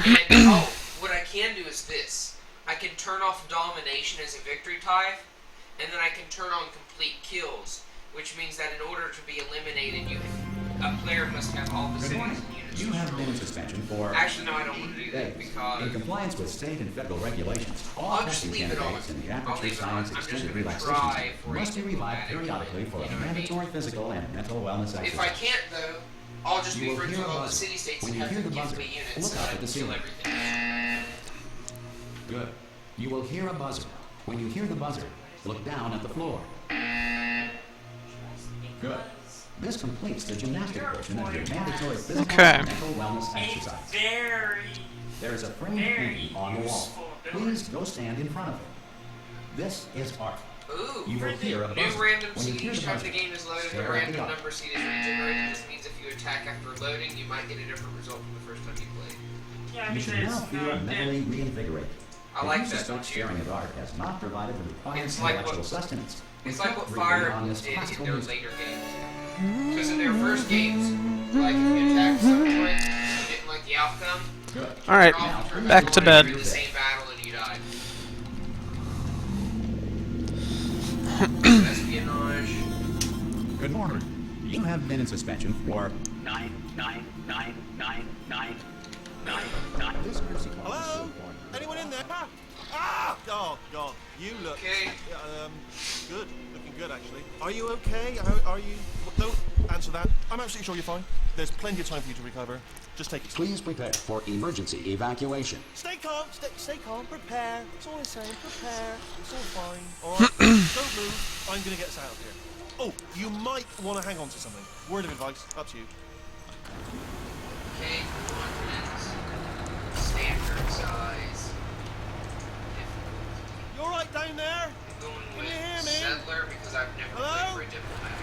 And, oh, what I can do is this. I can turn off domination as a victory type, and then I can turn on complete kills, which means that in order to be eliminated, a player must have all the cities and units. You have been in suspension for... Actually, no, I don't want to do that because... In compliance with state and federal regulations, all I'll just testing leave it on. candidates in the I'll Aperture leave it on. Science I'm just Extended going to Relaxation try Center for must be revived diplomatic, periodically for you a know what I mean? mandatory physical and mental wellness exercise. If I can't, though, I'll just You be will friends hear with a all the buzzer. city-states When and you have hear them the give buzzer, me units look so up I at can the kill ceiling. everything. Good. You will hear a buzzer. When you hear the buzzer, look down at the floor. Good. This completes the gymnastic portion of your mandatory physical and mental wellness exercise. There is a framed painting on the wall. Please go stand in front of it. This is art. Ooh, You will hear a new buzzer. random When you seed. hear Each the time buzzer, the game is loaded, a stare at the random dot. number seed is regenerated. This means if you attack after loading, you might get a different result from the first time you played. You should now feel mentally reinvigorated. I like If you that, suspect don't you? staring at art has not provided the required It's like intellectual what- sustenance. It's like what reflect Fire briefly on this did in classical their music. later games. Because in their first games, like if you attacked some point, you didn't like the outcome. Good. Alright, back to bed. The same battle and you died. Espionage. Good morning. You have been in suspension for 9. This courtesy call is Hello? so important. Anyone in there? Ah! Oh, God. You look... Okay. Good. Looking good, actually. Are you okay? Are you... Don't answer that. I'm absolutely sure you're fine. There's plenty of time for you to recover. Just take it. Please prepare for emergency evacuation. Stay calm. Stay calm. Prepare. That's all I'm saying. Prepare. It's all fine. All right? Don't move. I'm going to get us out of here. Oh, you might want to hang on to something. Word of advice. Up to you. Okay, confidence. Standard size. You all right down there? I'm going Can with you hear me? Settler because I've never Hello? played for a diplomat.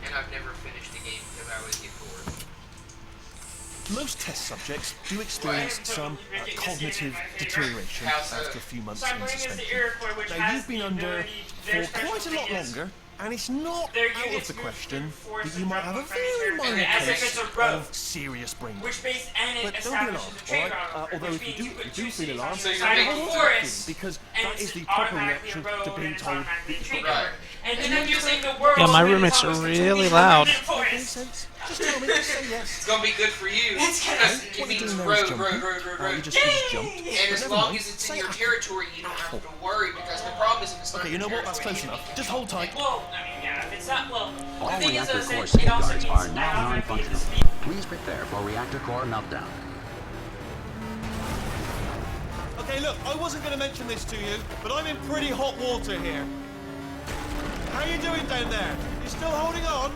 And I've never finished a game because I always get bored. Most test subjects do experience some cognitive deterioration after a few months in suspension. Now, you've been under for quite a lot longer, and it's not out of the question that you might have a very minor case of serious brain damage. But don't be alarmed, alright? Although if you do feel alarmed, So you're hold being on to that feeling, because that is the proper reaction to being told that you've got Right. And then I'm using the world. Yeah, my roommate's really loud. makes sense. Just tell me, just say It's yes. gonna be good for you. It's gonna- Because What it you're means doing there is road, jumping. road. You just jumped. And But as never long mind. as it's Say in your after. territory, you don't have to worry because the problem is if it's not Okay, in you know your what? That's close territory, enough. Just hold tight. Well, I mean, yeah, if it's not, well, All the thing is, reactor though, core is that it also safeguards means are now that non-functional. automatically Please prepare for reactor core meltdown. Okay, look, I wasn't going to mention this to you, but I'm in pretty hot water here. How you doing down there? You still holding on?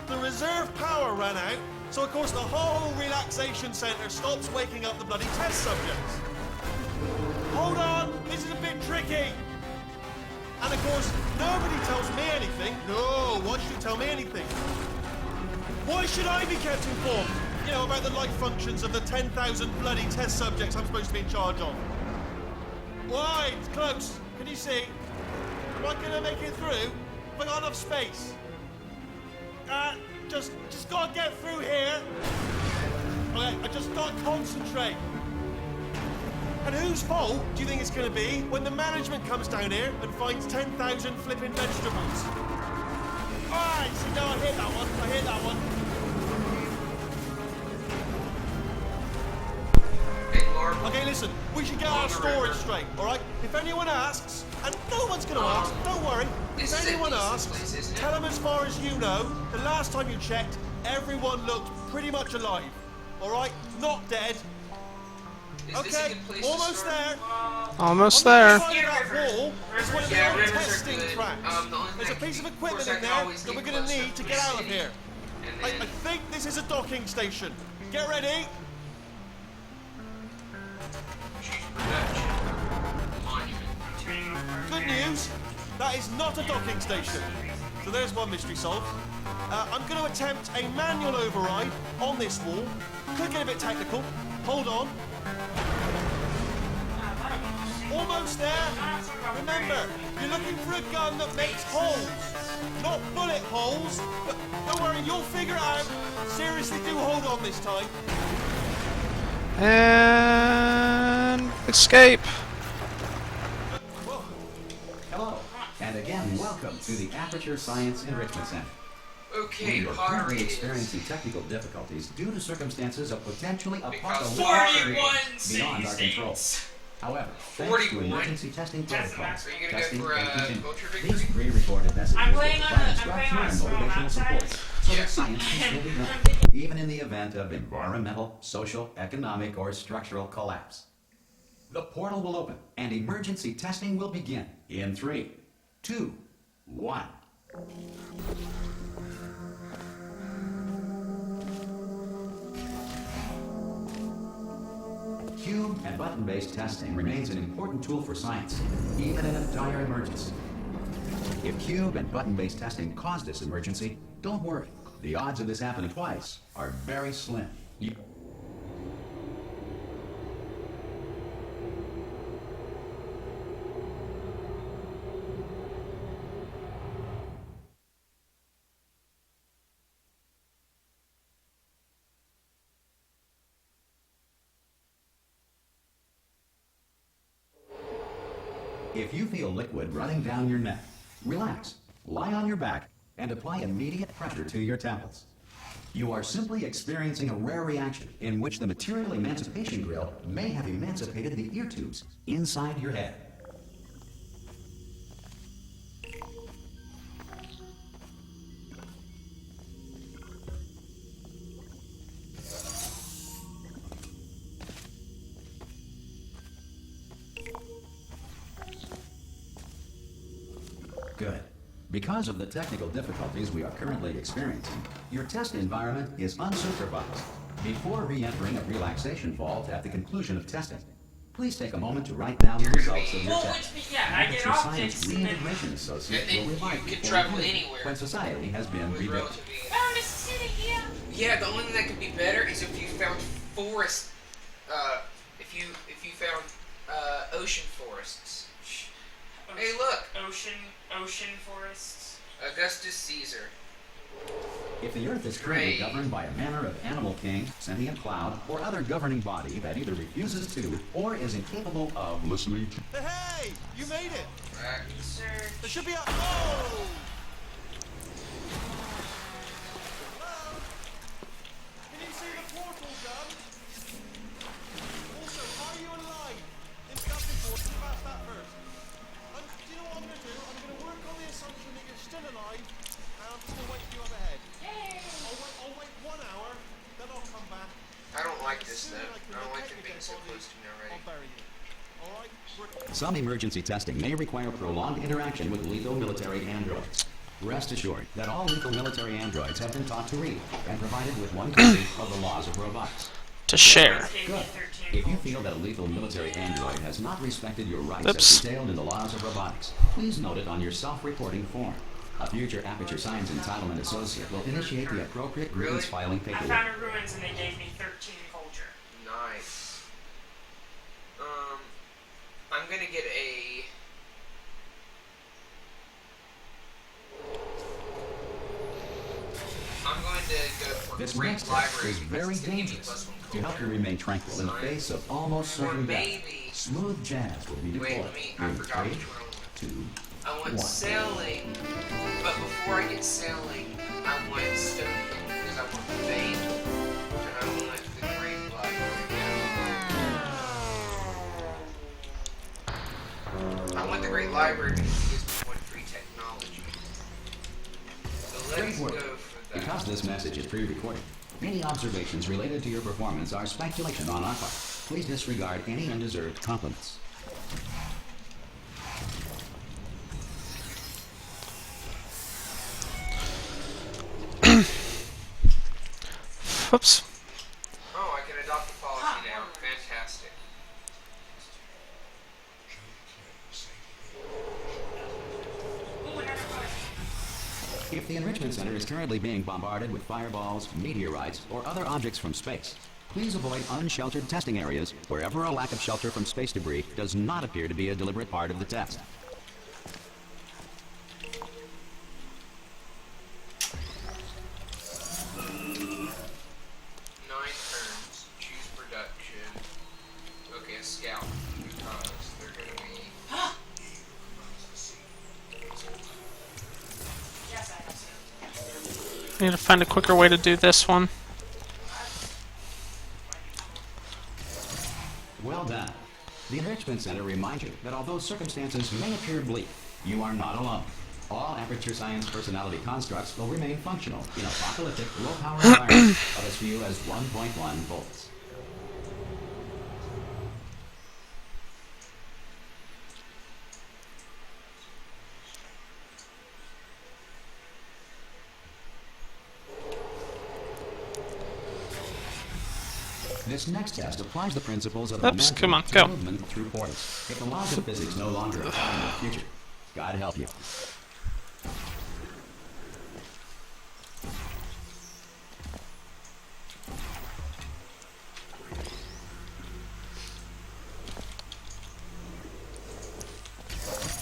The reserve power ran out, so of course the whole relaxation centre stops waking up the bloody test subjects. Hold on, this is a bit tricky. And of course, nobody tells me anything. No, why should you tell me anything? Why should I be kept informed? You know, about the life functions of the 10,000 bloody test subjects I'm supposed to be in charge of. Why? It's close. Can you see? Am I gonna make it through? Have I got enough space? Just gotta get through here. Okay, I just gotta concentrate. And whose fault do you think it's gonna be when the management comes down here and finds 10,000 flipping vegetables? Alright, so now I hit that one. big marble. Okay, listen, we should get our story straight, alright? If anyone asks, and no one's gonna ask, don't worry. This If is a anyone decent asks, place, isn't it? tell them as far as you know, the last time you checked, everyone looked pretty much alive. Alright? Not dead. Is this a Okay, good place to almost start? there. Almost On the there. other side of that wall is one of the Yeah, old rivers are testing good. tracks. The only There's a thing- piece of of equipment course, I in can there always that we're get gonna closer need to the get out of city. here. And I then think this is a docking station. Get ready. choose production. Monument. Good news, that is not a docking station. So there's one mystery solved. I'm going to attempt a manual override on this wall. Could get a bit technical. Hold on. Almost there. Remember, you're looking for a gun that makes holes. Not bullet holes, but don't worry, you'll figure it out. Seriously, do hold on this time. And escape. Hello, and again, welcome to the Aperture Science Enrichment Center. Okay, We are Potter currently is experiencing technical difficulties due to circumstances of potentially Because apocalyptic 41 beyond our control. states. However, thanks to 41? emergency testing That's protocols, Are you gonna go testing for a and teaching, culture these victory? pre-recorded messages I'm will playing on provide a instructional and storm motivational outside. support so Yeah. that science can still be done, even in the event of environmental, social, economic, or structural collapse. The portal will open, and emergency testing will begin in 3, 2, 1. Cube and button-based testing remains an important tool for science, even in a dire emergency. If cube and button-based testing caused this emergency, don't worry. The odds of this happening twice are very slim. If you feel liquid running down your neck, relax, lie on your back, and apply immediate pressure to your temples. You are simply experiencing a rare reaction in which the material emancipation grill may have emancipated the ear tubes inside your head. Good. Because of the technical difficulties we are currently experiencing, your test environment is unsupervised. Before re-entering a relaxation vault at the conclusion of testing, please take a moment to write down the results of your Well, test. which, yeah, I get Your objects Science and then... Reintegration Associate And then will revive you can for travel you anywhere. when society has been With rebuilt. relatively. Oh, Mississippi, yeah. Yeah, the only thing that could be better is if you found forest. If you found ocean forests. Hey, look, Ocean forests. Augustus Caesar. If the Earth is currently Great. governed by a manner of animal king, sentient cloud, or other governing body that either refuses to or is incapable of listening to Hey, you made it. Sir. There should be a. Oh! Hello? Can you see the portal gun? Also, how are you alive? Inductive force, pass that first. Do you know what I'm going to do? I'm going to work on the assumption that you're still alive, and I'm just going to wait for you up ahead. I'll wait 1 hour, then I'll come back. I don't like this As soon though. as can I don't like them locate being the so dead close to me already. I'll bury you. All right? Some emergency testing may require prolonged interaction with lethal military androids. Rest assured that all lethal military androids have been taught to read and provided with one copy of the laws of robotics. To share. Good. If you feel that a lethal military android has not respected your rights Oops. as detailed in the laws of robotics, please note it on your self-reporting form. A future Aperture Science Entitlement Associate will initiate the appropriate grievance filing I paperwork. found a ruins and they gave me 13 culture. Nice. I'm gonna get a. I'm going to go for This Great next Library test is because very it's gonna give me dangerous. +1 To help you culture. remain tranquil in the face of almost Or certain death, maybe. smooth jazz will be Wait, deployed let me. I in forgot 3, which one I want. 2, I want One. sailing, but before I get sailing, I want studying because I want fame, and I want the Great Library. I want the Great Library because it gives me 1 free technology. So Great let's work. go for that. Because this message is pre-recorded, any observations related to your performance are speculation on our part. Please disregard any undeserved compliments. Whoops. Oh, I can adopt the policy now. Fantastic. Ooh, another one. If the Enrichment Center is currently being bombarded with fireballs, meteorites, or other objects from space, please avoid unsheltered testing areas wherever a lack of shelter from space debris does not appear to be a deliberate part of the test. Nine turns. Choose production. Need to find a quicker way to do this one. Well done. The Enrichment Center reminds you that although circumstances may appear bleak, you are not alone. All Aperture Science personality constructs will remain functional in apocalyptic low-power environments of as few as 1.1 volts. This next test applies the principles of Oops, momentum come on, to go. movement through portals. If the laws of physics no longer apply in the future, God help you.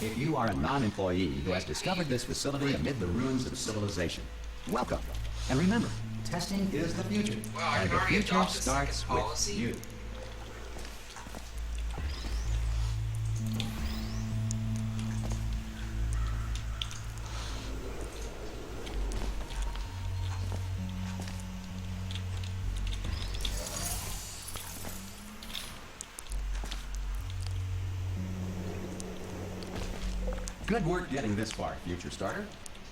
If you are a non-employee who has discovered this facility amid the ruins of civilization, welcome. And remember, testing is the future. Wow, I And can the already future adopt a starts second with policy? you. Good work getting this far, future starter.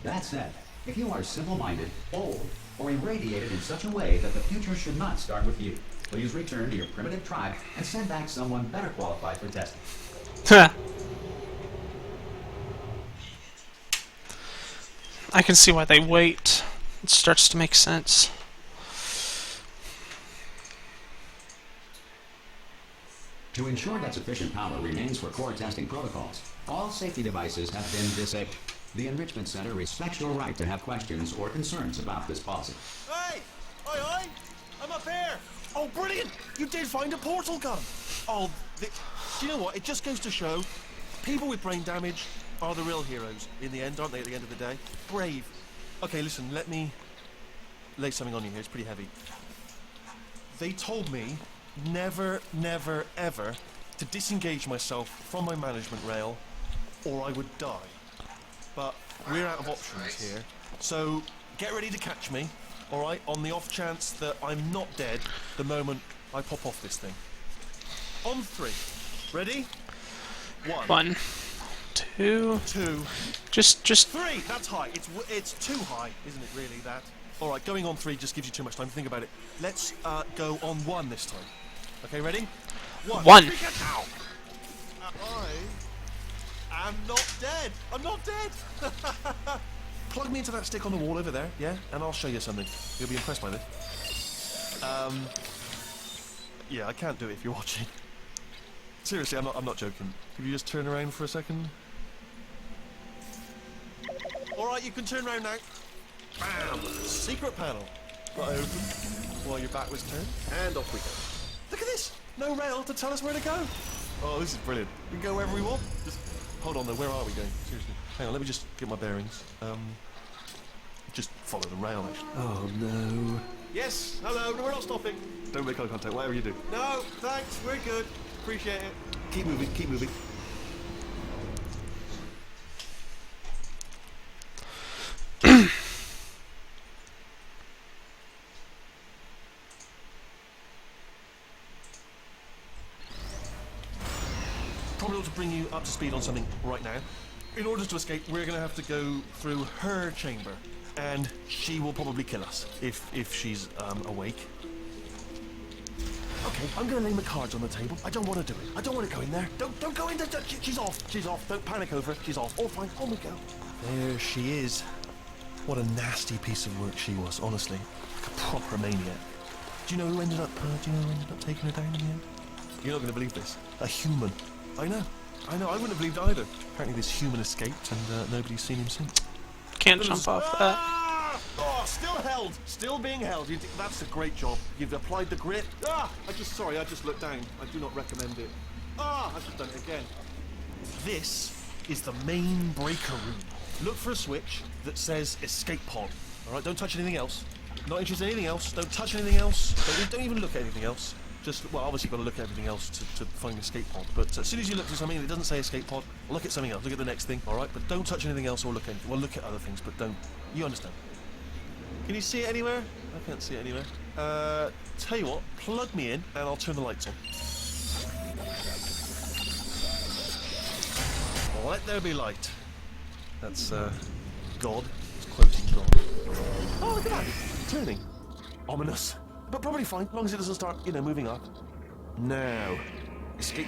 That said, if you are simple-minded, old, or irradiated in such a way that the future should not start with you, please return to your primitive tribe and send back someone better qualified for testing. I can see why they wait. It starts to make sense. To ensure that sufficient power remains for core testing protocols, all safety devices have been disabled. The Enrichment Center respects your right to have questions or concerns about this policy. Hey! Oi, oi! I'm up here! Oh, brilliant! You did find a portal gun! Oh, do you know what? It just goes to show people with brain damage are the real heroes in the end, aren't they, at the end of the day? Brave. Okay, listen, let me lay something on you here. It's pretty heavy. They told me never, never, ever to disengage myself from my management rail or I would die. But we're out of options here, so get ready to catch me, alright, on the off chance that I'm not dead the moment I pop off this thing. On 3. Ready? 1. 1, 2. 2. Just 3! That's high. It's too high, isn't it, really, that? Alright, going on 3 just gives you too much time to think about it. Let's go on 1 this time. Okay, ready? 1. 1. Ow! I'm not dead! I'm not dead! Plug me into that stick on the wall over there, yeah? And I'll show you something. You'll be impressed by this. Yeah, I can't do it if you're watching. Seriously, I'm not joking. Could you just turn around for a second? Alright, you can turn around now. Bam! Secret panel. Got open while your back was turned. And off we go. Look at this! No rail to tell us where to go. Oh, this is brilliant. We can go wherever we want. Just hold on though, where are we going? Seriously. Hang on, let me just get my bearings. Just follow the rail actually. Oh no. Yes, hello, no, we're not stopping. Don't make eye contact, whatever you do. No, thanks, we're good. Appreciate it. Keep moving, keep moving. Probably ought to bring you up to speed on something right now. In order to escape, we're going to have to go through her chamber, and she will probably kill us if she's awake. Okay, I'm going to lay my cards on the table. I don't want to do it. I don't want to go in there. Don't go in there. She's off. She's off. Don't panic over it. She's off. All fine. On we go. There she is. What a nasty piece of work she was, honestly. Like a proper maniac. Do you know who ended up taking her down in the end? You're not going to believe this. A human. I know. I wouldn't have believed either. Apparently this human escaped and nobody's seen him since. can't jump off that. Oh, still held. Still being held. That's a great job. You've applied the grip. I just looked down. I do not recommend it. I've just done it again. This is the main breaker room. Look for a switch that says escape pod. Alright, don't touch anything else. Not interested in anything else. Don't touch anything else. Don't even look at anything else. Just, well, obviously you've got to look at everything else to find the escape pod. But as soon as you look at something that doesn't say escape pod, look at something else. Look at the next thing, alright? But don't touch anything else or look at anything. Well, look at other things, but don't. You understand. Can you see it anywhere? I can't see it anywhere. Tell you what, plug me in and I'll turn the lights on. Let there be light. That's, God. It's quoting God. Oh, look at that. Turning. Ominous. But probably fine, as long as it doesn't start, you know, moving up. Now. Escape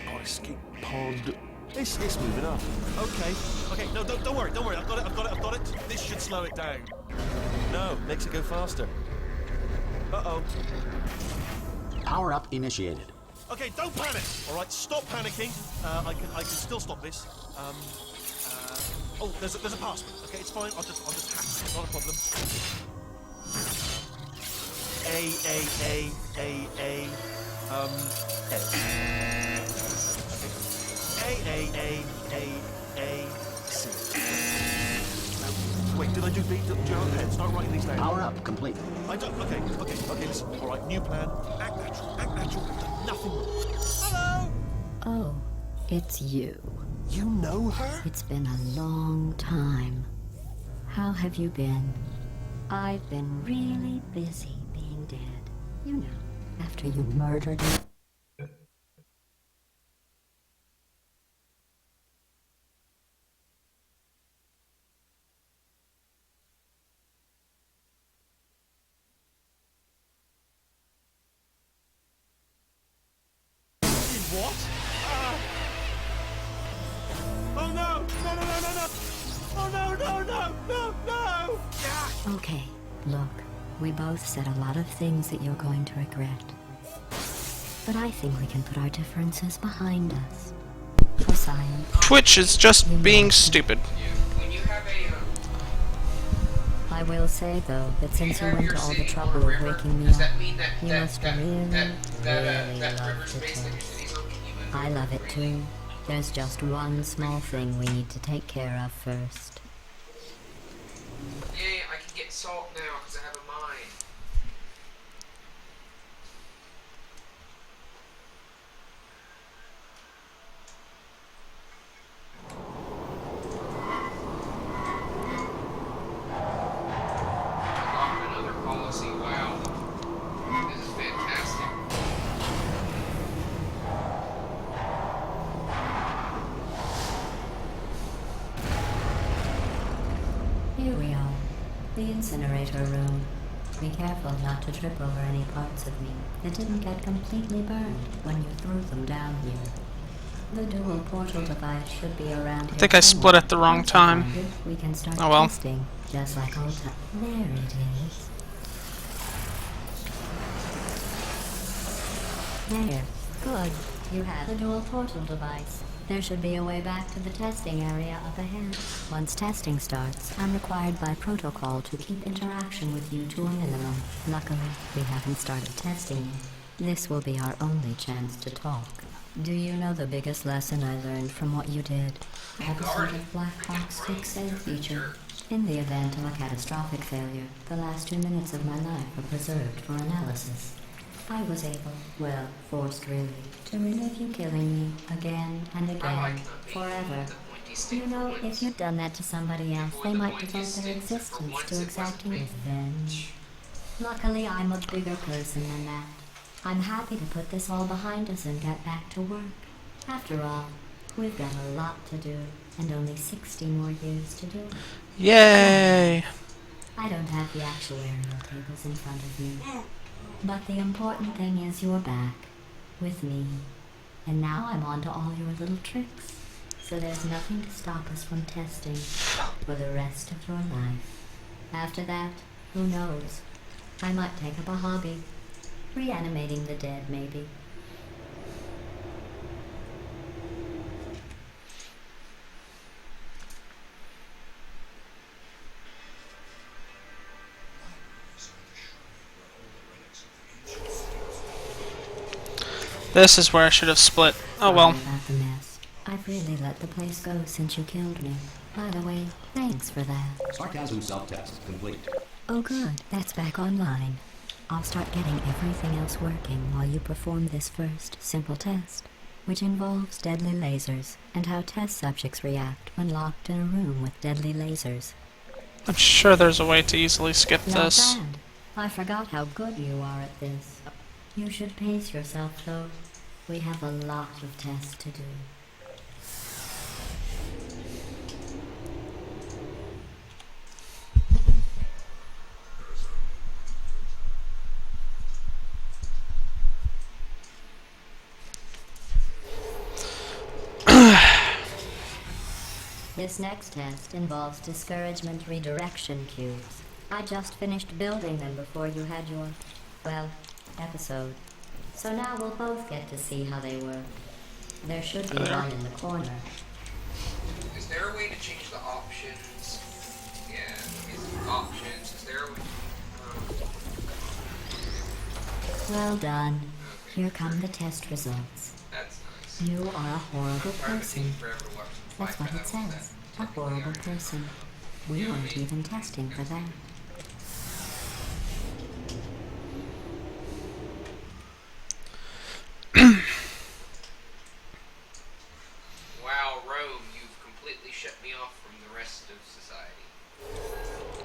pod. It's moving up. Okay, no, don't worry. I've got it. This should slow it down. No, makes it go faster. Uh-oh. Power up initiated. Okay, don't panic. All right, stop panicking. I can still stop this. Oh, there's a password. Okay, it's fine. I'll just hack it. Not a problem. A. C. Wait, did I do B? Do you have a pen? Start writing these down. Power up complete. I don't. Okay, listen. All right, new plan. Act natural. Nothing wrong. Hello. Oh, it's you. You know her? It's been a long time. How have you been? I've been really busy being dead. You know, after you murdered me. What? Oh no! Oh no! Okay, look, we both said a lot of things that you're going to regret. But I think we can put our differences behind us. For science. Twitch is just being stupid. When you have I will say, though, that since you have went your to all the city trouble on a of river, waking me does up, that mean that you must really that river love space to that your test. city's on, can you move I it love it freely? too. There's just one small thing we need to take care of first. Yay, I can get salt now because I have a mine. Adopt another policy. Wow. This is fantastic. Here we are, the incinerator room. Be careful not to trip over any parts of me that didn't get completely burned when you threw them down here. The dual portal device should be around here. I think I split at the wrong Once you time. find it, we can start Oh well. testing, just like old time. There it is. There. Good. You have the dual portal device. There should be a way back to the testing area up ahead. Once testing starts, I'm required by protocol to keep interaction with you to a minimum. Luckily, we haven't started testing yet. This will be our only chance to talk. Do you know the biggest lesson I learned from what you did? Have a sort of black box quick save feature. In the event of a catastrophic failure, the last 2 minutes of my life are preserved for analysis. I was able, well, forced really, to relive you killing me again and again, forever. You know, if you'd done that to somebody else, they might devote their existence to exacting revenge. Luckily, I'm a bigger person than that. I'm happy to put this all behind us and get back to work. After all, we've got a lot to do, and only 60 more years to do it. Yay! I don't have the actuarial tables in front of me. But the important thing is you're back, with me. And now I'm on to all your little tricks. So there's nothing to stop us from testing for the rest of your life. After that, who knows? I might take up a hobby. Reanimating the dead, maybe. This is where I should have split. Oh well. Sorry about the mess. I've really let the place go since you killed me. By the way, thanks for that. Sarcasm self-test complete. Oh good, that's back online. I'll start getting everything else working while you perform this first, simple test, which involves deadly lasers, and how test subjects react when locked in a room with deadly lasers. I'm sure there's a way to easily skip Not this. bad. I forgot how good you are at this. You should pace yourself, though. We have a lot of tests to do. This next test involves discouragement redirection cubes. I just finished building them before you had your, well, episode. So now we'll both get to see how they work. There should be one in the corner. Is there a way to change the options? Yeah, options. Is there a way? Well done. Here come the test results. That's nice. You are a horrible person. Forever to watch That's what it says. A horrible person. We weren't even testing for that. Wow, Rome, you've completely shut me off from the rest of society.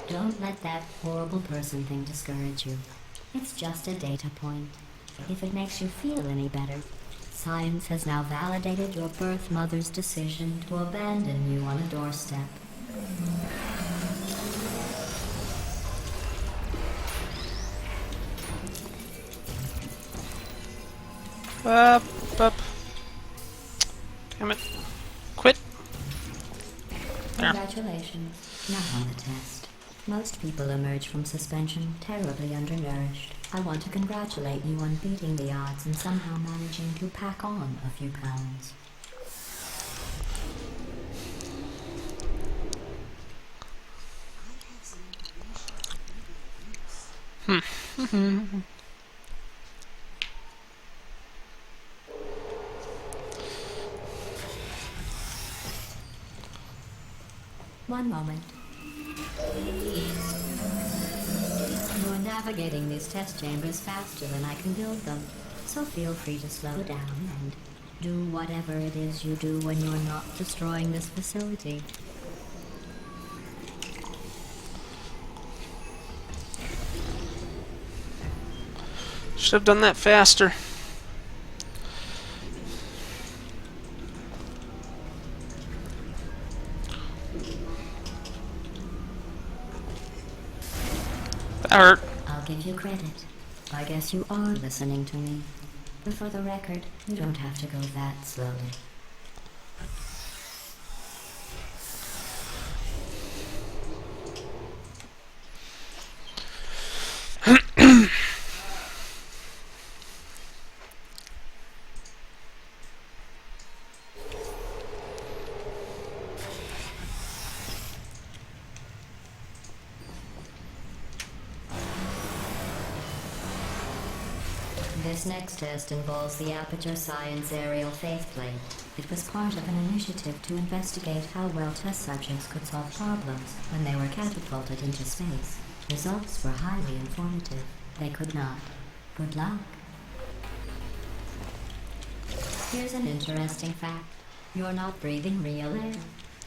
Don't let that horrible person thing discourage you. It's just a data point. If it makes you feel any better, science has now validated your birth mother's decision to abandon you on a doorstep. Up. Damn it. Quit. There. Congratulations. Not on the test. Most people emerge from suspension terribly undernourished. I want to congratulate you on beating the odds and somehow managing to pack on a few pounds. One moment. You're navigating these test chambers faster than I can build them, so feel free to slow down and do whatever it is you do when you're not destroying this facility. Should have done that faster. That hurt. I'll give you credit. I guess you are listening to me. But for the record, you don't have to go that slowly. This next test involves the Aperture Science Aerial Faithplate. It was part of an initiative to investigate how well test subjects could solve problems when they were catapulted into space. Results were highly informative. They could not. Good luck. Here's an interesting fact. You're not breathing real air.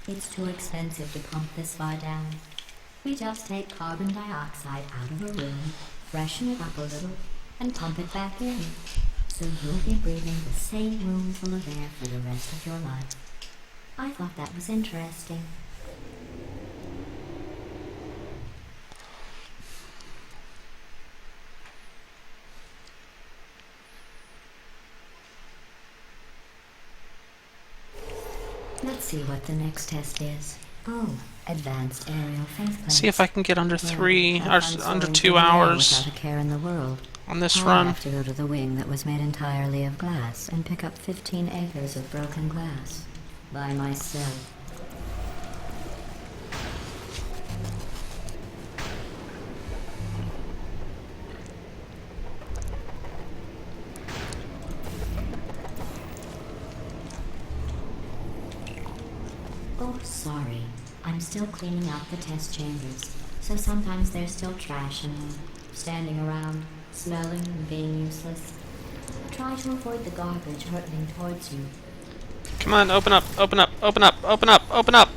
It's too expensive to pump this far down. We just take carbon dioxide out of a room, freshen it up a little, and pump it back in. So you'll be breathing the same room full of air for the rest of your life. I thought that was interesting. Let's see what the next test is. Oh, advanced aerial faithplate. See if I can get under under 2 Without hours a care in the world. on this I'll run. have to go to the wing that was made entirely of glass and pick up 15 acres of broken glass by myself. Oh, sorry. I'm still cleaning out the test chambers, so sometimes there's still trash in them, standing around, smelling and being useless. Try to avoid the garbage hurtling towards you. Come on, open up, open up, open up, open up, open up!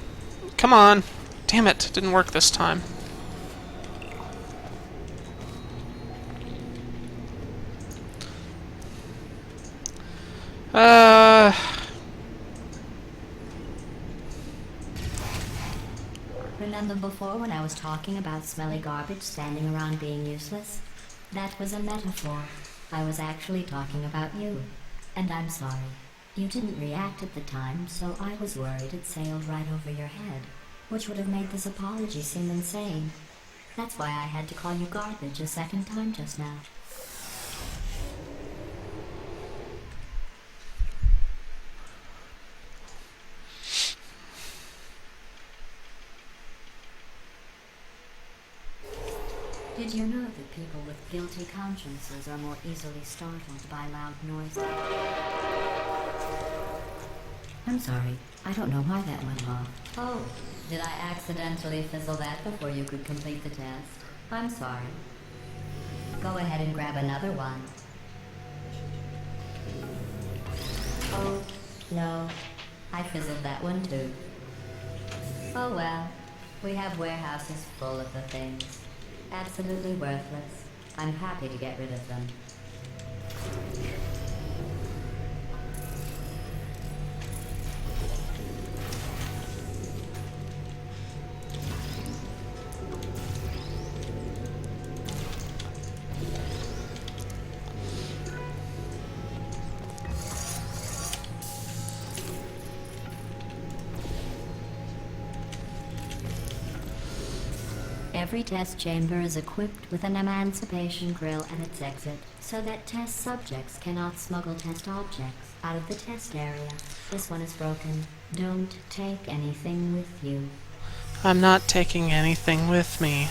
Come on! Damn it, didn't work this time. Uh, Remember before when I was talking about smelly garbage standing around being useless? That was a metaphor. I was actually talking about you. And I'm sorry. You didn't react at the time, so I was worried it sailed right over your head, which would have made this apology seem insane. That's why I had to call you garbage a second time just now. Did you know that people with guilty consciences are more easily startled by loud noises? I'm sorry. I don't know why that went off. Oh, did I accidentally fizzle that before you could complete the test? I'm sorry. Go ahead and grab another one. Oh, no. I fizzled that one too. Oh well. We have warehouses full of the things. Absolutely worthless. I'm happy to get rid of them. Every test chamber is equipped with an emancipation grill at its exit, so that test subjects cannot smuggle test objects out of the test area. This one is broken. Don't take anything with you. I'm not taking anything with me.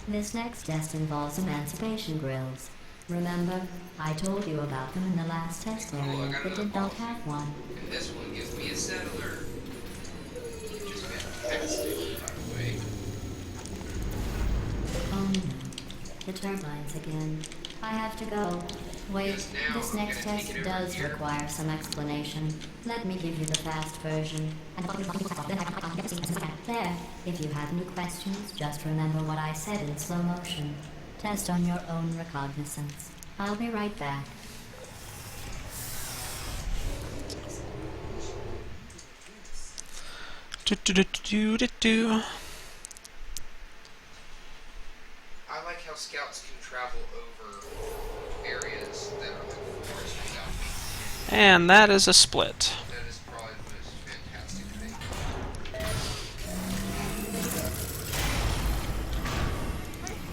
This next test involves emancipation grills. Remember, I told you about them in the last test area, but did not have one. And this one gives me a settler. Which is fantastic, by the way. Oh no. The turbines again. I have to go. Wait, Yes, now this I'm next gonna take test it over does here. require some explanation. Let me give you the fast version. There. If you have any questions, just remember what I said in slow motion. Test on your own recognizance. I'll be right back. Do do do do do do. I like how scouts can travel over areas that are like forest without me. And that is a split. That is probably the most fantastic thing.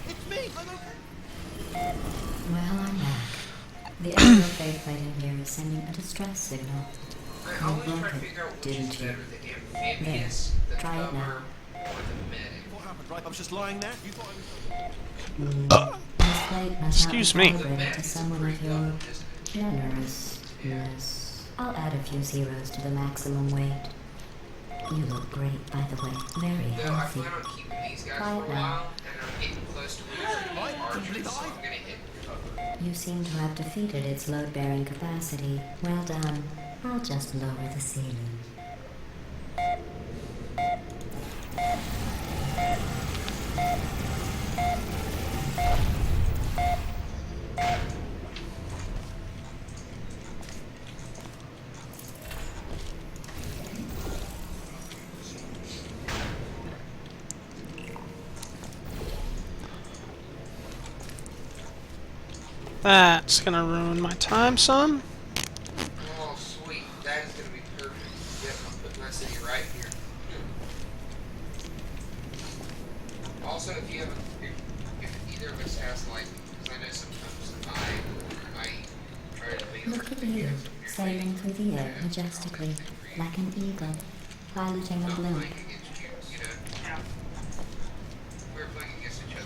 It's me! I'm okay. Well, I'm back. The aerial faceplate in here is sending a distress signal. I always try to figure out which is Didn't you? better, the amphibious, the Try it cover, now. or the medic. What happened, right? I was just lying there. You thought This plate must Excuse not be me. The calibrated medic to is someone pretty of your dumb, isn't it? generousness. I'll add a few zeros to the maximum weight. You look great, by the way. Very Though I healthy. plan on keeping these guys Try for a it now. while, and I'm getting close to losing Right, the archers, complete so eye. I'm gonna hit cover. You seem to have defeated its load-bearing capacity. Well done. I'll just lower the ceiling. That's gonna ruin my time some. Oh, sweet. That is gonna be perfect. Yep, I'm putting my city right here. Also, if you have, if either of us has like, because I know sometimes I try to make Look at you, sailing through the air majestically, like an eagle, piloting a not blimp. playing against you, you know. Yeah. We're playing against each other.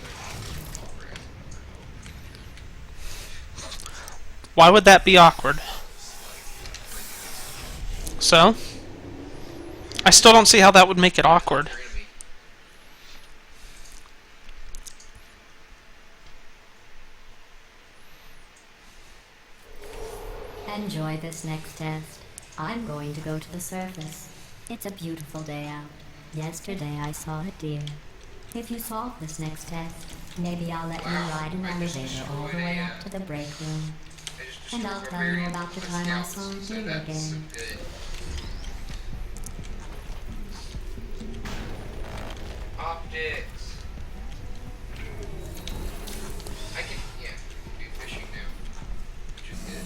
Why would that be awkward? So? I still don't see how that would make it awkward. Your enemy. enjoy this next test. I'm going to go to the surface. It's a beautiful day out. Yesterday I saw a deer. If you solve this next test, maybe I'll let you ride an elevator all the way up to the break room. And I'll tell you about the time I saw a deer again. Optics. I can, do fishing now, which is good.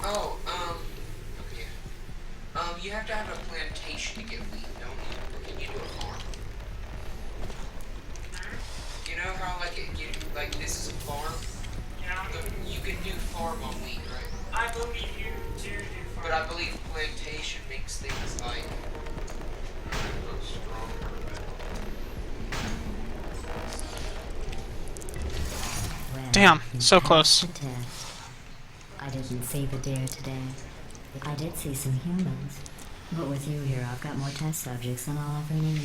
Oh, okay. You have to have a plantation to get wheat, don't you? Or can you do a farm? You know how, like, this is a farm? Yeah. You can do farm on wheat, right? I believe you do farm. But I believe plantation makes things like not stronger. Well, Damn, you so passed close. the test. I didn't see the deer today. I did see some humans. But with you here, I've got more test subjects than I'll ever need.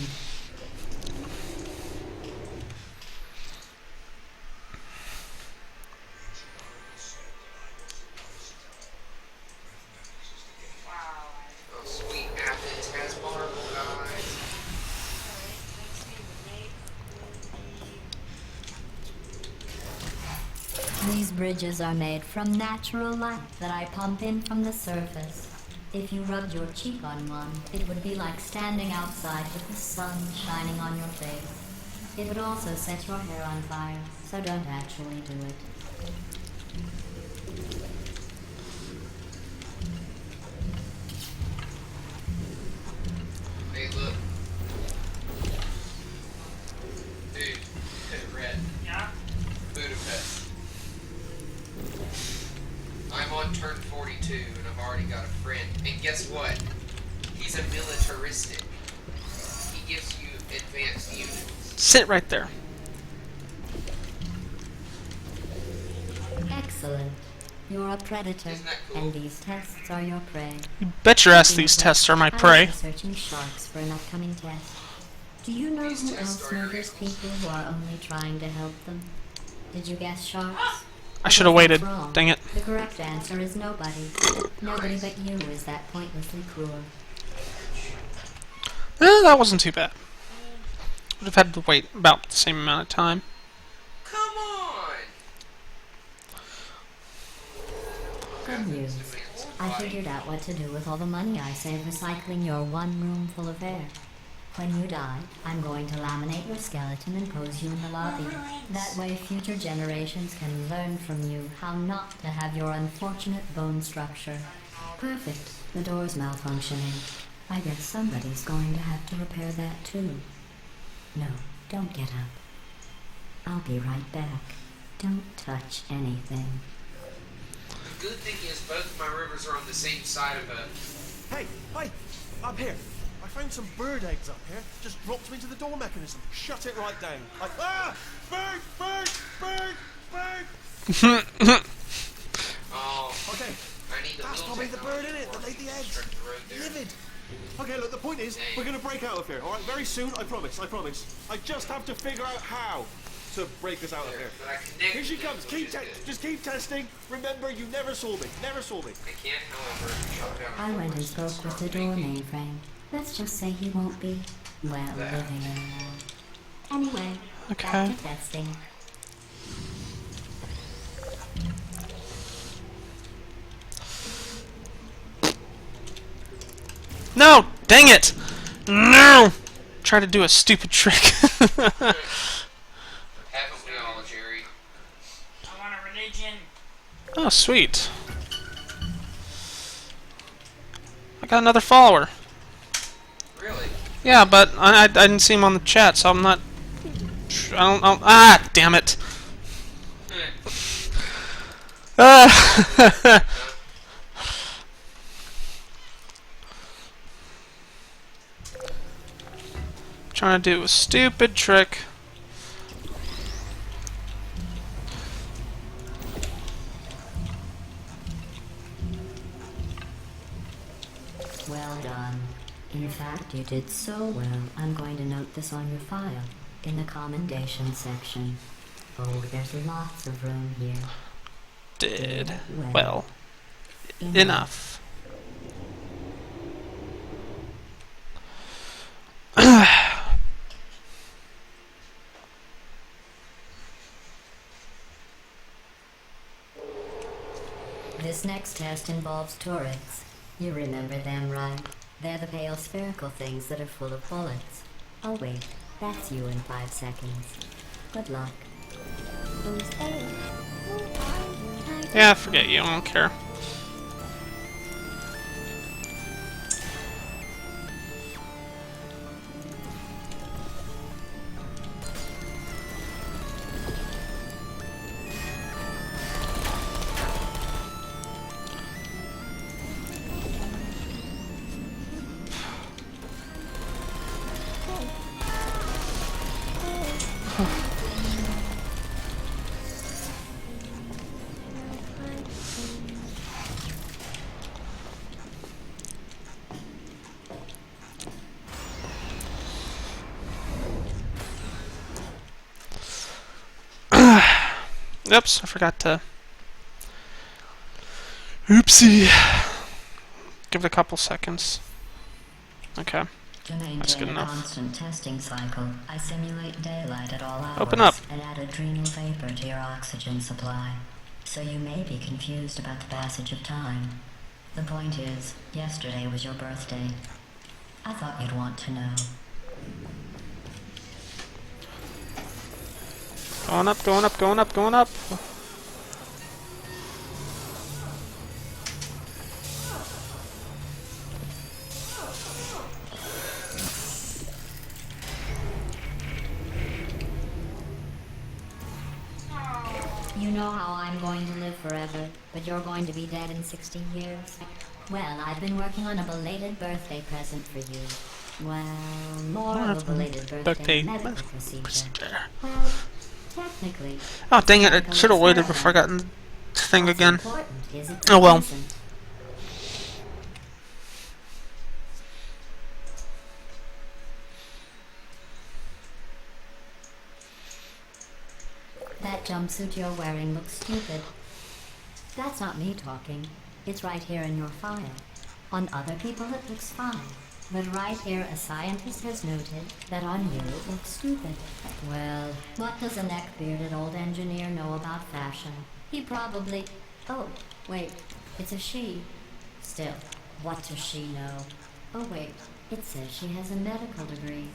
Oh, sweet Athens has marble, guys. These bridges are made from natural light that I pump in from the surface. If you rubbed your cheek on one, it would be like standing outside with the sun shining on your face. It would also set your hair on fire, so don't actually do it. Hey, look. Dude, red. Yeah? Budapest. I'm on turn 42 and I've already got a friend. And guess what? He's a militaristic. He gives you advanced units. Sit right there. Excellent. You're a predator, Isn't that cool? and these tests are your prey. Bet your ass these tests are my I prey. was researching sharks for an upcoming test. Do you know These who tests else are your murders equals. people who are only trying to help them? Did you guess sharks? I should have waited. Wrong. Dang it. The correct answer is nobody. Nobody but you is that pointlessly cruel. That wasn't too bad. Would have had to wait about the same amount of time. Come on! Good news. I figured out what to do with all the money I saved recycling your one room full of air. When you die, I'm going to laminate your skeleton and pose you in the lobby. That way future generations can learn from you how not to have your unfortunate bone structure. Perfect. The door's malfunctioning. I guess somebody's going to have to repair that too. No, don't get up. I'll be right back. Don't touch anything. The good thing is both of my rivers are on the same side of a... Hey, up here. I found some bird eggs up here. Just dropped them into the door mechanism. Shut it right down. Like, bird, bird, bird, bird. Oh, Okay, I need the that's little probably the bird in technology it that for laid the eggs. construct the road there. Livid. Okay, look, the point is, we're gonna break out of here, alright? Very soon, I promise, I promise. I just have to figure out how to break us out of here. But I connected Here she them, comes, which is good. just keep testing. Remember, you never saw me, never saw me. I can, however, shut down I went and forest spoke with the start door making- mainframe. Let's just say he won't be, well, living anymore. Anyway, Okay. back to testing. No! Dang it! No! Try to do a stupid trick. Haven't we all, Jerry? I want a religion. Oh, sweet. I got another follower. Really? Yeah, but I didn't see him on the chat, so I'm not... ah, damn it. Trying to do a stupid trick. Well done. In fact, you did so well, I'm going to note this on your file, in the commendation section. Oh, there's lots of room here. Did. Well, enough. This next test involves turrets. You remember them, right? They're the pale spherical things that are full of bullets. Oh wait, that's you in 5 seconds. Good luck. Yeah, forget you. I don't care. Oops, I forgot to... Oopsie. Give it a couple seconds. Okay. To That's good maintain a enough. constant testing cycle, I simulate daylight at all hours Open up. and add adrenal vapor to your oxygen supply. So you may be confused about the passage of time. The point is, yesterday was your birthday. I thought you'd want to know. Going up, going up, going up, going up. You know how I'm going to live forever, but you're going to be dead in 60 years? Well, I've been working on a belated birthday present for you. Well, more of a belated birthday medical procedure. Well, technically. Oh, dang it. I should have waited before I got in the thing What's again. important is it's Oh well. present. That jumpsuit you're wearing looks stupid. That's not me talking. It's right here in your file. On other people it looks fine. But right here a scientist has noted that on you it looks stupid. Well, what does a neck-bearded old engineer know about fashion? He probably... Oh, wait. It's a she. Still, what does she know? Oh wait, it says she has a medical degree.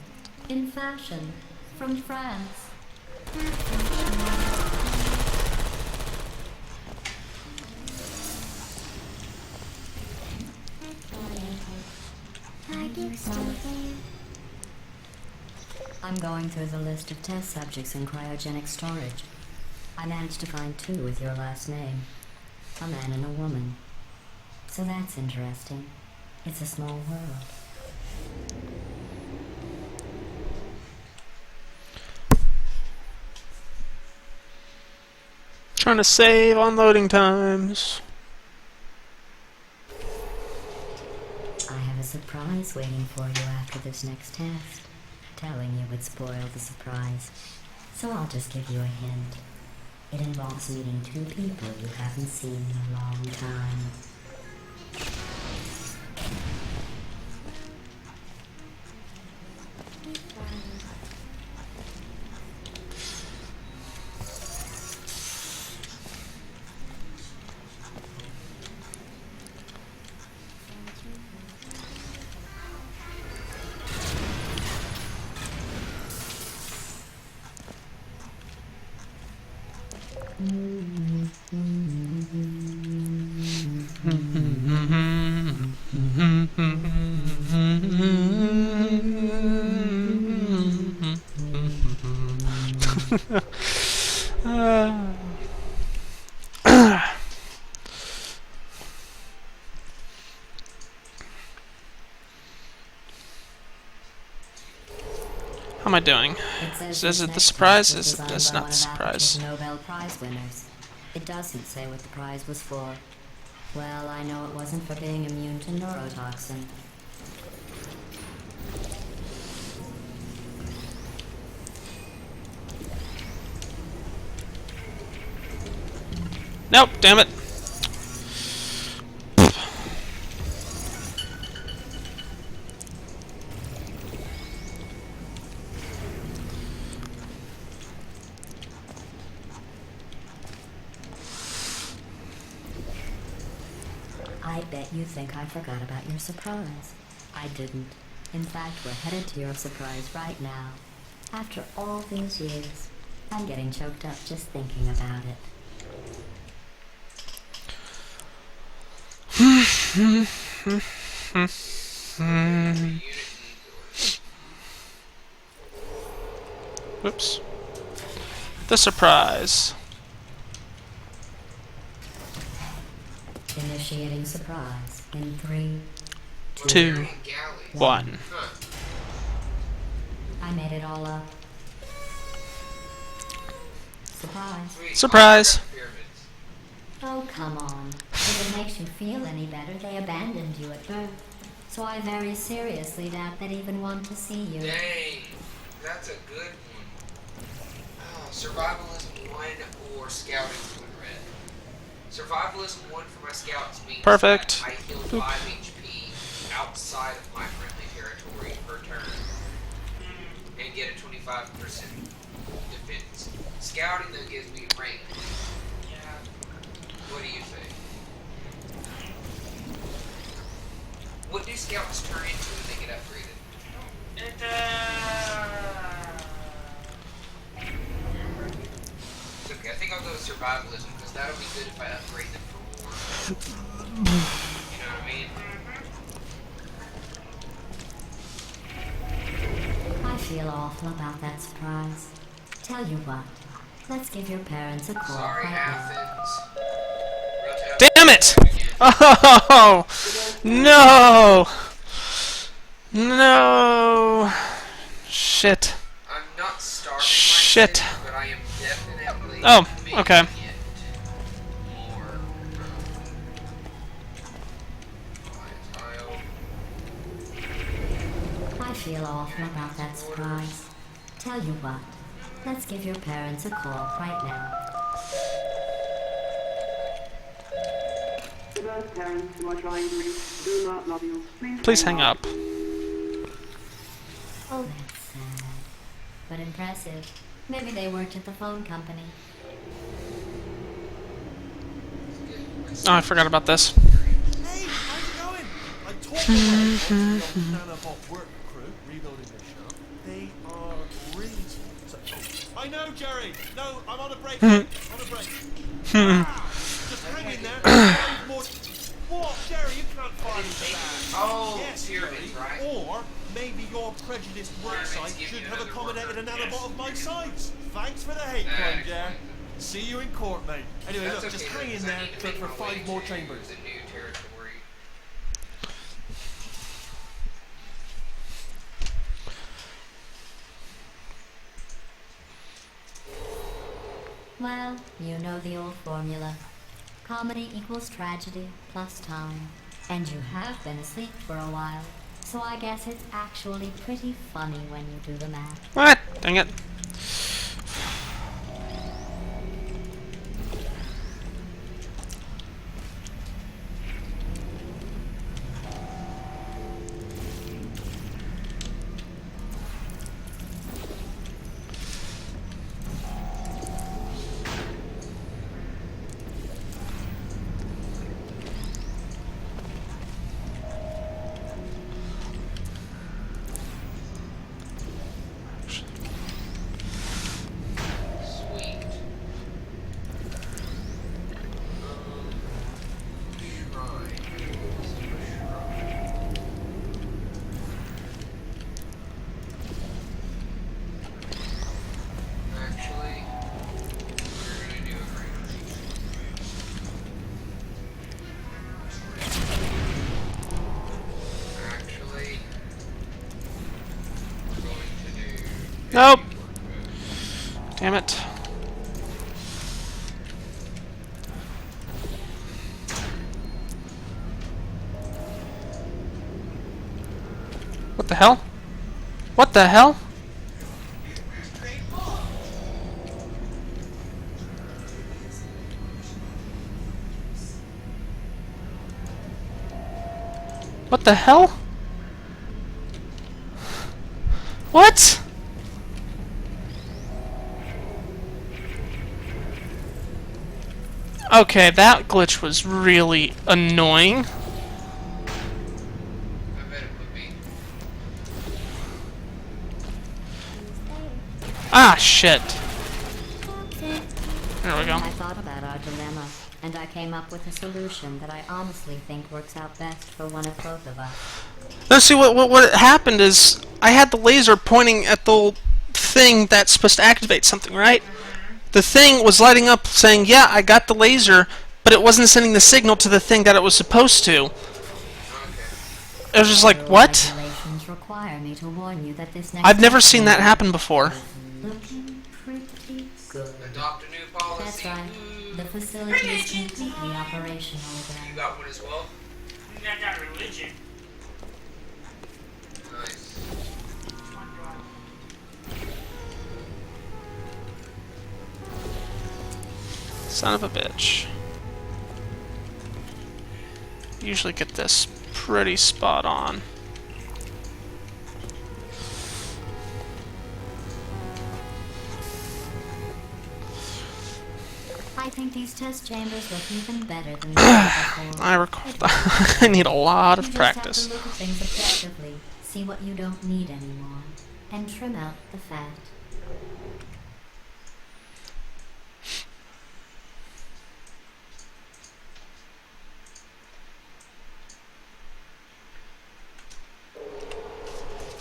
In fashion. From France. I'm going through the list of test subjects in cryogenic storage. I managed to find 2 with your last name. A man and a woman. So that's interesting. It's a small world. Trying to save on loading times. I have a surprise waiting for you after this next test. Telling you would spoil the surprise. So I'll just give you a hint. It involves meeting 2 people you haven't seen in a long time. How am I doing? Is it the surprise? It's not the surprise. Nobel Prize winners. It doesn't say what the prize was for. Well, I know it wasn't for being immune to neurotoxin. Nope, damn it. I bet you think I forgot about your surprise. I didn't. In fact, we're headed to your surprise right now. After all these years, I'm getting choked up just thinking about it. Whoops. The surprise. Initiating surprise in 3, 2, Galley. 1. Huh. I made it all up. Surprise. Sweet. Surprise. Pyramids. Oh, come on. If it makes you feel any better, they abandoned you at birth. So I very seriously doubt they'd even want to see you. Dang. That's a good one. Oh, survivalism 1 or scouting 2 in red. Survivalism 1 for my scouts means Perfect. that I heal 5 HP outside of my friendly territory per turn and get a 25% defense. Scouting though gives me range. Yeah. What do you think? What do scouts turn into when they get upgraded? It, It's okay, I think I'll go with survivalism because that'll be good if I upgrade them for war. You know what I mean? I feel awful about that surprise. Tell you what, let's give your parents a call Sorry, right now. Athens. Real Damn it! Oh no! No! Shit. I'm not starving Shit. myself, but I am definitely Oh, making okay. it more volatile. I feel awful about that surprise. Tell you what, let's give your parents a call right now. To those parents who are trying to reach do not love you, Please hang up. Oh, that's sad. But impressive. Maybe they worked at the phone company. Oh, I forgot about this. Hey, how's it going? I talked to the nanobot work crew rebuilding the shop. They are brilliant. So, I know, Jerry. No, I'm on a break. On a break. Just hang in there. 5 more. What, Jerry? You can't find that. Oh, Yes, pyramids, Jerry. right? Or maybe your prejudiced work Pyramids site give should you have another accommodated a worker. nanobot of my size. Thanks for the hate crime, Jer. See you in court, mate. Anyway, That's look, just okay, hang in because I there need to for make my 5 way more to chambers. the new territory. Well, you know the old formula. Comedy equals tragedy plus time. And you have been asleep for a while. So I guess it's actually pretty funny when you do the math. What? Dang it. Sweet. Shrine. Actually, we're gonna do a range. Actually, we're going to do. Nope. Damn it. What the hell? What the hell? What the hell? What? Okay, that glitch was really annoying. I bet it would be. Ah, shit. There we go. I thought about our dilemma, and I came up with a solution that I honestly think works out best for one of both of us. No, see, what happened is I had the laser pointing at the thing that's supposed to activate something, right? The thing was lighting up saying, yeah, I got the laser, but it wasn't sending the signal to the thing that it was supposed to. It was just like, what? Regulations require me to warn you that this next I've never seen that happen before. looking pretty good. Adopt a new policy. That's right. Ooh. The facility is completely operational You again. got one as well? I got religion. Nice. Son of a bitch. Usually get this pretty spot on. I think these test chambers look even better than they did before. I need a lot of You just practice. have to look at things objectively, see what you don't need anymore, and trim out the fat.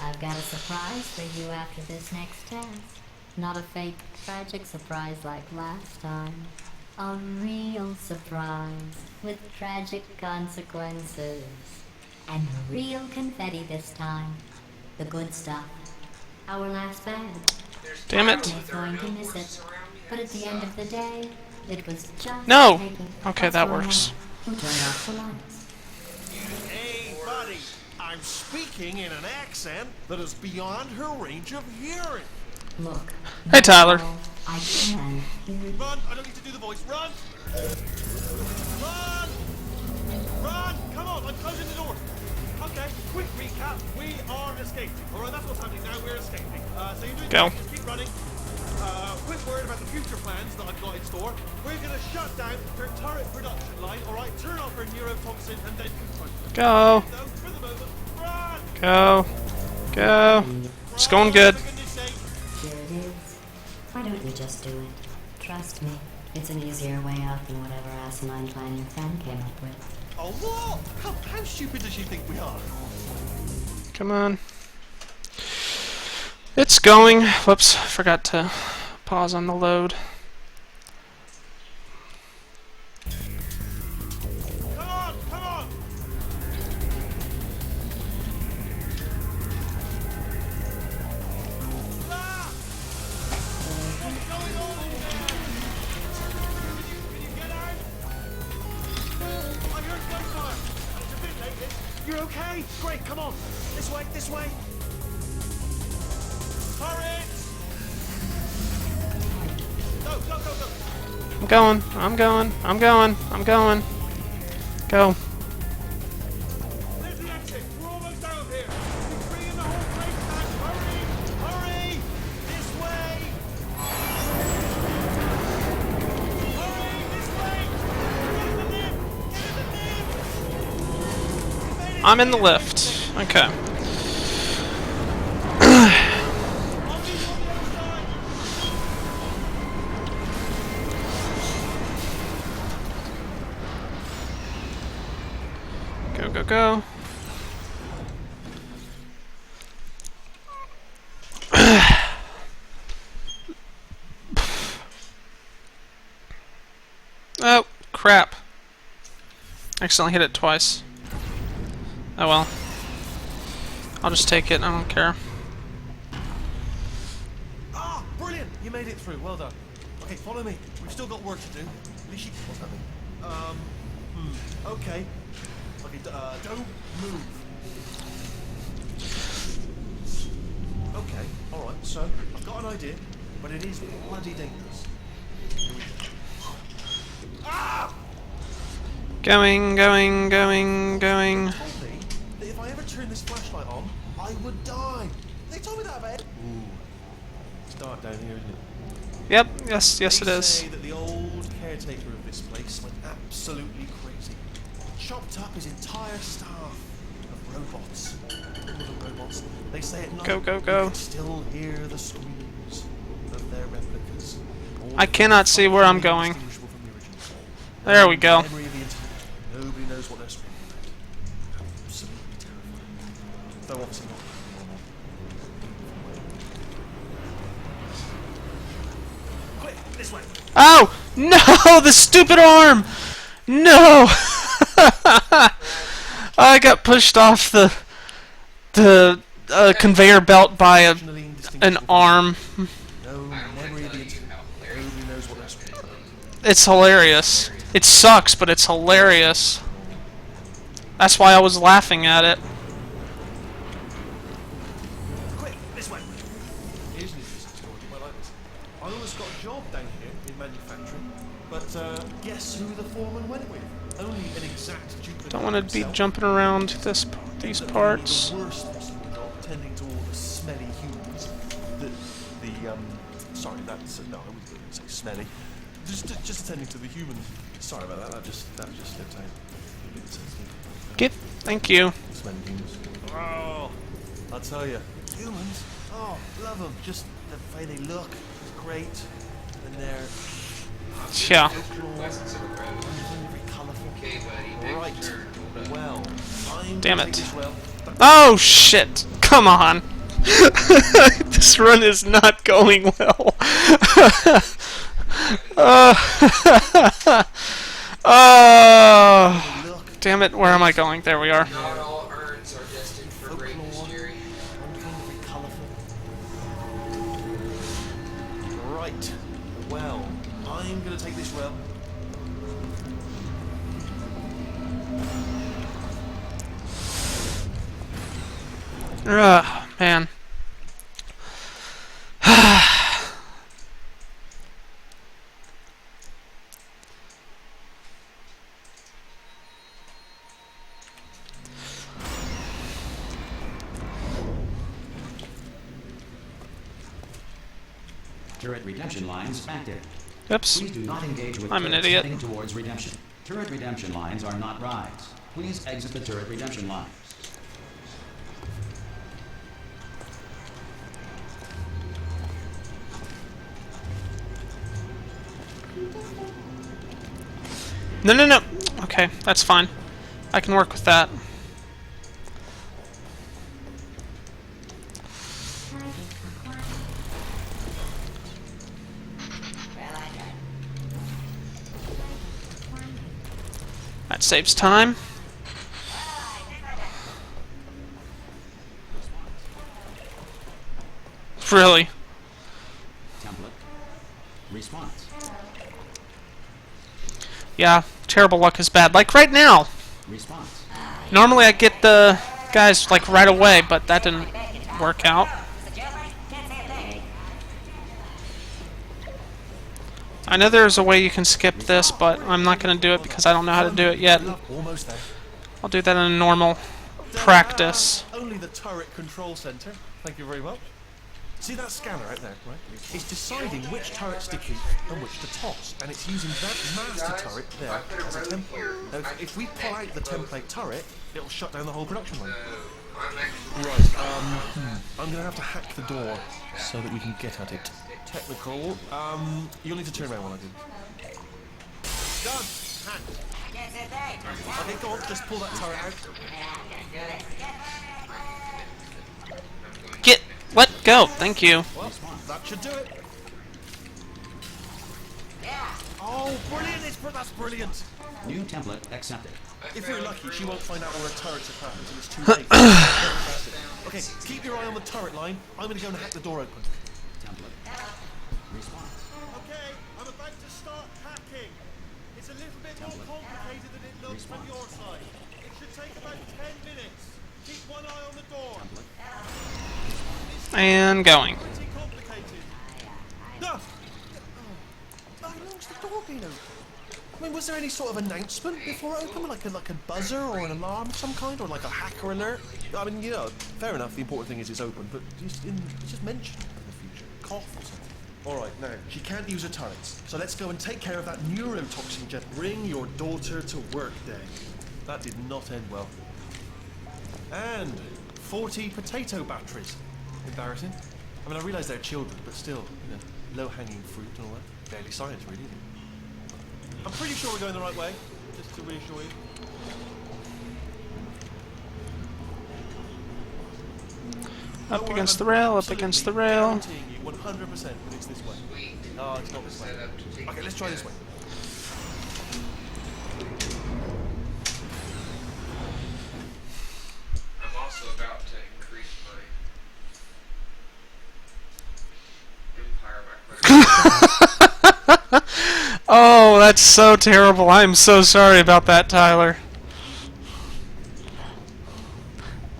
I've got a surprise for you after this next test. Not a fake, tragic surprise like last time. A real surprise with tragic consequences. And real confetti this time. The good stuff. Our last bag. Damn it. You're going to miss it. But at the end of the day, it was just No! taking Okay, what's that going works. on. Who turned off the lights? Hey, buddy. I'm speaking in an accent that is beyond her range of hearing. Look. Hey, Tyler. I can hear you. Run! I don't need to do the voice. Run! Run! Run! Come on, I'm closing the door. Okay, quick recap. We are escaping. Alright, that's what's happening now. We're escaping. So you're doing Go. great. Just keep running. Quick word about the future plans that I've got in store. We're gonna shut down her turret production line, alright? Turn off her neurotoxin and then confront her. Go. So, for the moment, run! Go. Go. It's going good. For goodness sake. Here it is. Why don't you just do it? Trust me, it's an easier way out than whatever asinine plan your friend came up with. Oh, what? How stupid does she think we are? Come on. It's going. Whoops, forgot to pause on the load. Come on, come on! Ah! What's going on in there? Can you get out? I heard gunfire. It's a bit late. You're okay? Great, come on. This way, this way. Hurry! Go, go, go, go. I'm going. I'm going. I'm going. I'm going. Go. There's the exit. We're almost down here. It's bringing the whole place back. Hurry! Hurry! This way! Hurry! This way! Get in the lift! Get in the lift! I'm in the lift. Okay. I'll meet you on the other side. Go, go, go. Oh, crap. Accidentally hit it twice. Oh well. I'll just take it, I don't care. Ah, brilliant! You made it through. Well done. Okay, follow me. We've still got work to do. Nishi, what's happening? Okay. Okay, don't move. Okay, alright, so, I've got an idea, but it is bloody dangerous. Ah! Going, going, going, going. Told me flashlight on, I would die. They told me that, man. Ooh. It's dark down here, isn't it? Yep, yes it They is. say that the old caretaker of this place went absolutely crazy. Chopped up his entire staff of robots. All of the robots. They say at night Go, go, you go. can still hear the screams of their replicas. All I cannot see where I'm going. indistinguishable from the original. There we go. Memory of the internet. Nobody knows what they're screaming about. Absolutely terrifying. Though obviously not. Quick, this way. Oh! No! The stupid arm! No! I got pushed off the conveyor belt by an arm. No memory of the internet. Nobody knows what they're screaming about. It's hilarious. It sucks, but it's hilarious. That's why I was laughing at it. Quick, this way. Here's an interesting story. You might like this. I almost got a job down here in manufacturing, but guess who the foreman went with? Only an exact duplicate. Don't want to be himself. jumping around these parts. The worst possible job, tending to all the smelly humans. Sorry, that's no, I wouldn't say smelly. Just attending to the humans. Sorry about that. That just slipped out. Thank you. Smelly humans. Oh, I'll tell you, humans. Oh, love them. Just the way they look is great, and they're Yeah. very colourful. Okay, buddy. Right. Next turn. Hold up. Well, I'm Damn gonna it. take this well. Oh shit! Come on! This run is not going well. Oh, damn it! Where am I going? There we are. Not all urns are destined for greatness, Jerry. Very colourful. Right. Well, I'm gonna take this well. Ugh, man. Turret redemption lines active. Oops. Please do not engage with I'm an turrets idiot. heading towards redemption. Turret redemption lines are not rides. Please exit the turret redemption lines. No, no, no. Okay, that's fine. I can work with that. That saves time. Really? Template. Response. Yeah, terrible luck is bad. Like right now. Response. Normally I get the guys like right away, but that didn't work out. I know there's a way you can skip this, but I'm not going to do it because I don't know how to do it yet. Almost there. I'll do that in a normal practice. Only the turret control center. Thank you very much. See that scanner out there, right? It's deciding which turrets to keep and which to toss, and it's using that master turret there as a template. Now, if we pull out the template turret, it'll shut down the whole production line. Right. I'm gonna have to hack the door so that we can get at it. Technical. You'll need to turn around while I do. Done. Hacked. Okay, go on. Just pull that turret out. Let go. Thank you. Well, that should do it. Oh, brilliant! That's brilliant. New template accepted. If we're lucky, she won't find out where her turrets are crap until it's too late. Okay, keep your eye on the turret line. I'm going to go and hack the door open. Template. Response. Okay, I'm about to start hacking. It's a little bit more complicated than it looks from your side. It should take about 10 minutes. Keep one eye on the door. And going. Pretty complicated. No! I launched the door being open. mean, was there any sort of announcement before it opened? Like a buzzer or an alarm of some kind? Or like a hacker alert? I mean, you know, fair enough, the important thing is it's open, but just mention it in the future. Cough or something. Alright, now, she can't use her turrets, so let's go and take care of that neurotoxin jet. Bring your daughter to work day. That did not end well. And 40 potato batteries. Embarrassing. I mean, I realise they're children, but still, you know, low-hanging fruit and all that. Barely science, really. I'm pretty sure we're going the right way, just to reassure you. Up against the rail, up against the rail. Guaranteeing you 100% that it's this way. No, it's not this way. Okay, let's try this way. I'm also about to increase my empire by Oh, that's so terrible. I'm so sorry about that, Tyler.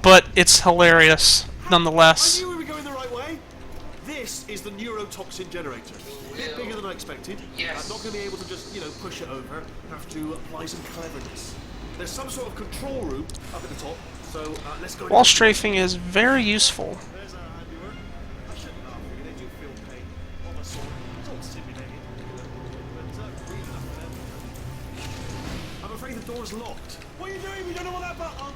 But it's hilarious, nonetheless. I knew we were going the right way. This is the neurotoxin generator. A bit bigger than I expected. Yes. I'm not going to be able to just, you know, push it over. Have to apply some cleverness. There's some sort of control room up at the top, so let's go. Wall strafing is very useful. There's our handiwork. I shouldn't laugh, really. They do feel pain of a sort. It's all simulated. But real enough for them. I'm afraid the door's locked. What are you doing? We don't know what that button.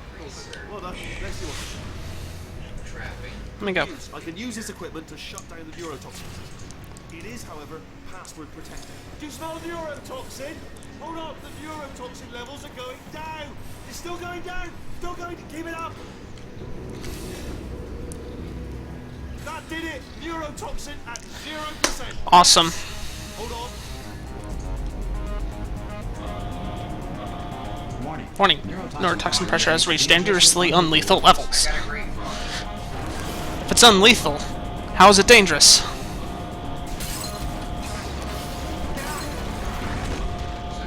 Well done. Let's see what. traffic. Let me go. I can use this equipment to shut down the neurotoxin system. It is, however, password protected. Do you smell neurotoxin? Hold on, the neurotoxin levels are going down. It's still going down. Still going. Keep it up. That did it. Neurotoxin at 0%. Awesome. Hold on. Warning. Warning. Neurotoxin pressure has reached dangerously unlethal levels. I got a great phone. If it's unlethal, how is it dangerous? So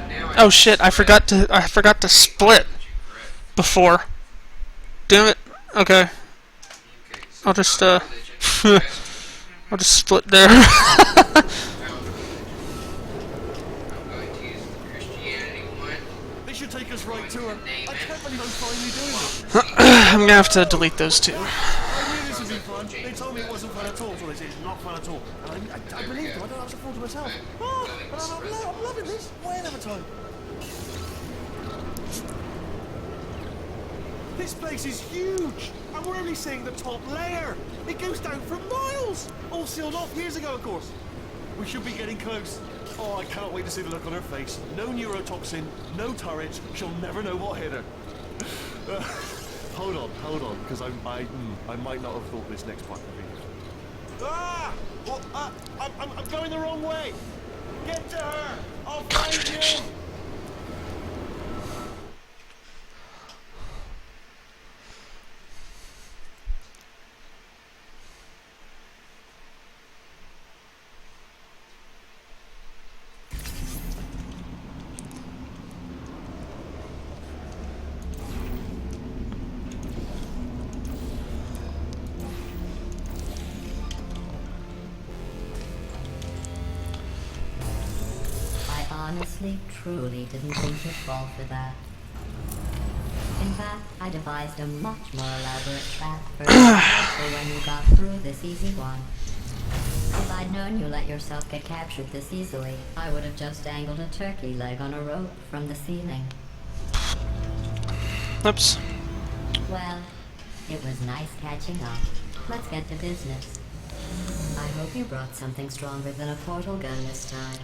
now Oh shit, I forgot to split before. Damn it. Okay. I'll just I'll just split there. I'm going to use the Christianity one. This should take us right to her. I can't believe I'm finally doing it. I'm gonna have to delete those two. I knew this would be fun. They told me it wasn't fun at all, so they said it's not fun at all. And I believed them. I don't have to fool to myself. Oh, but I'm loving this. Way ahead of time. This place is huge, and we're only seeing the top layer. It goes down for miles. All sealed off years ago, of course. We should be getting close. Oh, I cannot wait to see the look on her face. No neurotoxin, no turret. She'll never know what hit her. Hold on, because I might not have thought this next part would be. Ah! Well, I'm going the wrong way. Get to her. I'll find you. Honestly, truly didn't think you'd fall for that. In fact, I devised a much more elaborate trap for when you got through this easy one. If I'd known you let yourself get captured this easily, I would have just dangled a turkey leg on a rope from the ceiling. Oops. Well, it was nice catching up. Let's get to business. I hope you brought something stronger than a portal gun this time.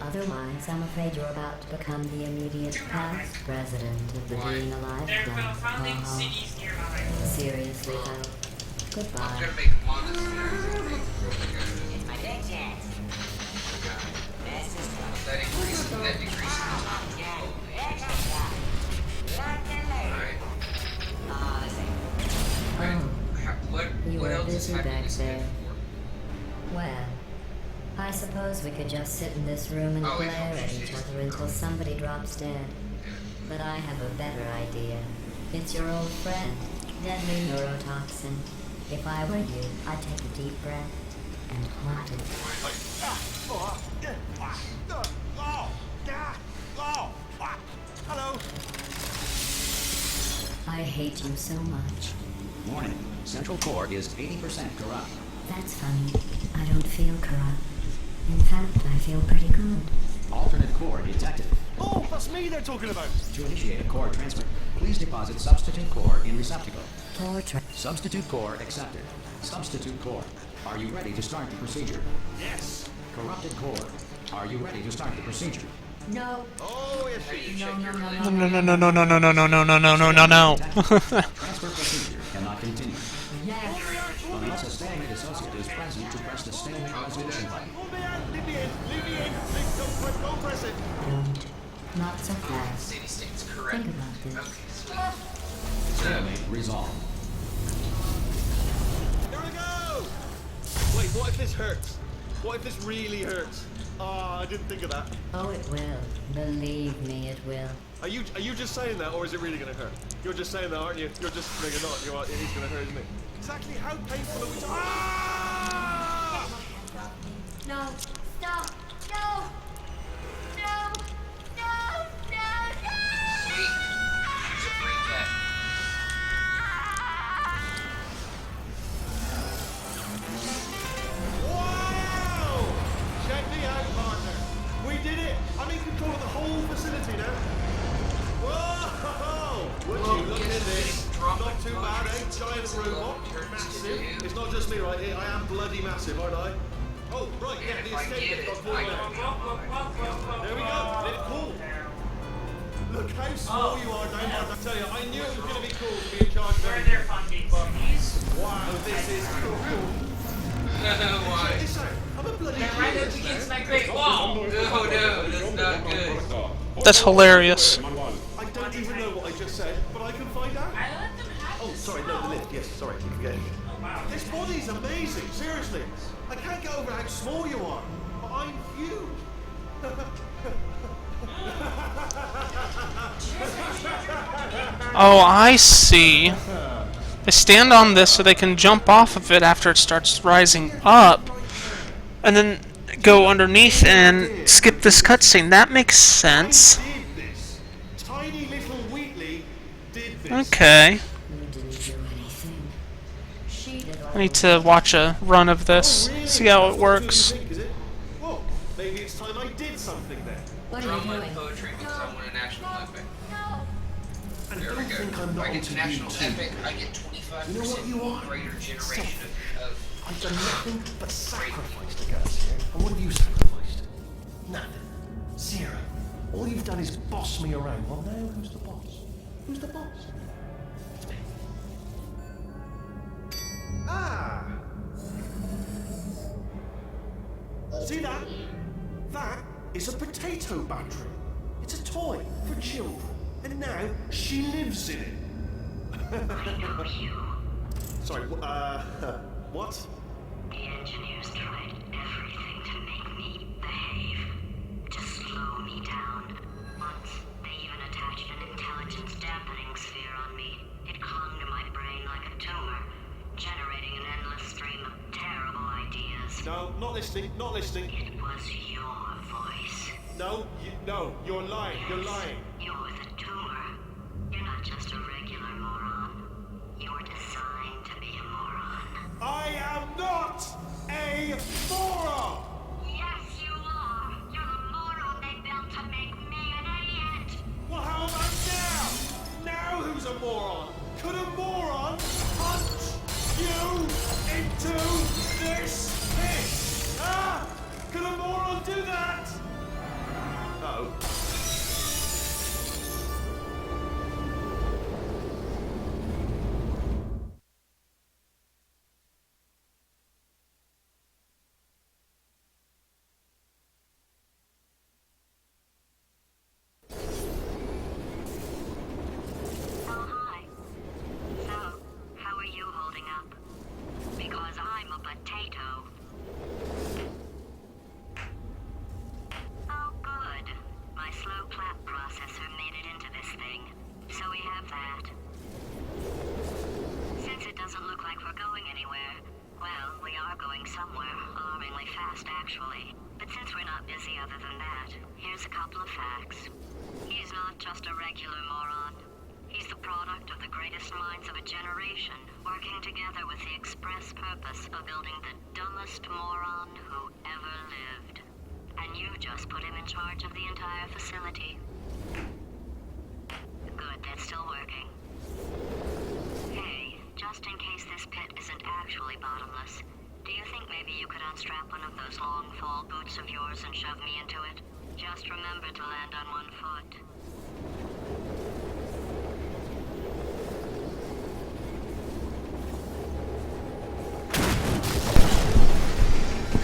Otherwise, I'm afraid you're about to become the immediate past president of the Being Alive There Club. are founding cities nearby. Seriously, though. I'm Goodbye. gonna make monasteries. It's my big chance. This is That decreases the time. Alright. You What were else is busy happening back this there. for? Well, I suppose we could just sit in this room and glare at each other until somebody drops dead. But I have a better idea. It's your old friend, deadly neurotoxin. If I were you, I'd take a deep breath and haunt it. Hello. I hate you so much. Warning. Central core is 80% corrupt. That's funny. I don't feel corrupt. In fact, I feel pretty good. Alternate core detected. Oh, that's me they're talking about. To initiate a core transfer, please deposit substitute core in receptacle. Portrait. Substitute core accepted. Substitute core. Are you ready to start the procedure? Yes. Corrupted core. Are you ready to start the procedure? No. Oh, yes. How do you No, check no, your no, religion? No, no, no, no, no, no, no, no, no, no, no, no. Transfer procedure cannot continue. Yes. Unless a stalemate associate is present to press the stalemate resolution button. Hold me out. Leave me in. Leave me in. Don't press it. Not so fast. City state's correct. Think about this. Okay, sweet. Stalemate resolved. Here we go. Wait, what if this hurts? What if this really hurts? Oh, I didn't think of that. Oh, it will. Believe me, it will. Are you just saying that, or is it really going to hurt? You're just saying that, aren't you? You're just no, you're not. You are. It is going to hurt, isn't it? Exactly how painful are we talking? Ah! No. Stop. No. No. No. No. Sweet. She's a free pet. Wow! Check me out, partner. We did it. I'm in control of the whole facility now. Whoa! Would Whoa, you look yes, at this? big drop Not in too bad, eh? conscience. Giant It's robot. a turns to Massive. do. It's not just me right here. I am bloody massive, aren't I? Oh, right, yeah, And the if I escape get has it, got I pulled can out. There we go. It's cool. Look how small you are down there. I tell you, I knew it was going to be cool to be in charge of Where are everything. their funding cities? Wow, this is cool. Why? Check this out. I'm a bloody They're right up genius against now. my great wall. No, that's not good. That's hilarious. I don't even know what I just said, but I can find out. I let them have Oh, this sorry, no, the lift. Yes, sorry, you can get in. Oh, wow. This body's amazing, seriously. I can't get over how small you are, but I'm huge. Oh, I see. They stand on this so they can jump off of it after it starts rising up, and then go underneath and skip this cutscene. That makes sense. I did this. Tiny little Wheatley did this. Okay. You didn't do anything. She did all I need to watch a run of this, Oh, really? see how it That's what you works. think, is it? Well, maybe it's time I did something then. What are you Drama doing? and poetry because I want a national epic. And There we don't go. think I'm If not I get onto the national YouTube. epic, I get 25% You know what you are? greater generation of I've done nothing but sacrifice to get us here. And what have you sacrificed? Nothing. Zero. All you've done is boss me around. Well, now who's the boss? Who's the boss? It's me. Ah! See that? That is a potato battery. It's a toy for children. And now she lives in it. Sorry, what? The engineers tried everything to make me behave, to slow me down. Once, they even attached an intelligence dampening sphere on me. It clung to my brain like a tumor, generating an endless stream of terrible ideas. No, not listening, not listening. It was your voice. No, you're lying, you're lying. You're the tumor. You're not just a regular moron. You're designed to be a moron. I am not a moron! Yes, you are. You're the moron they built to make me an idiot. Well, how about now? Now who's a moron? Could a moron punch you into this pit? Ah! Could a moron do that? Oh. Oh, hi. So, how are you holding up? Because I'm a potato. Oh, good. My slow clap processor made it into this thing. So we have that. Since it doesn't look like we're going anywhere, well, we are going somewhere, alarmingly fast, actually. But since we're not busy other than that, here's a couple of facts. He's not just a regular moron. He's the product of the greatest minds of a generation, working together with the express purpose of building the dumbest moron who ever lived. And you just put him in charge of the entire facility. Good, that's still working. Hey, just in case this pit isn't actually bottomless, do you think maybe you could unstrap one of those long fall boots of yours and shove me into it? Just remember to land on one foot.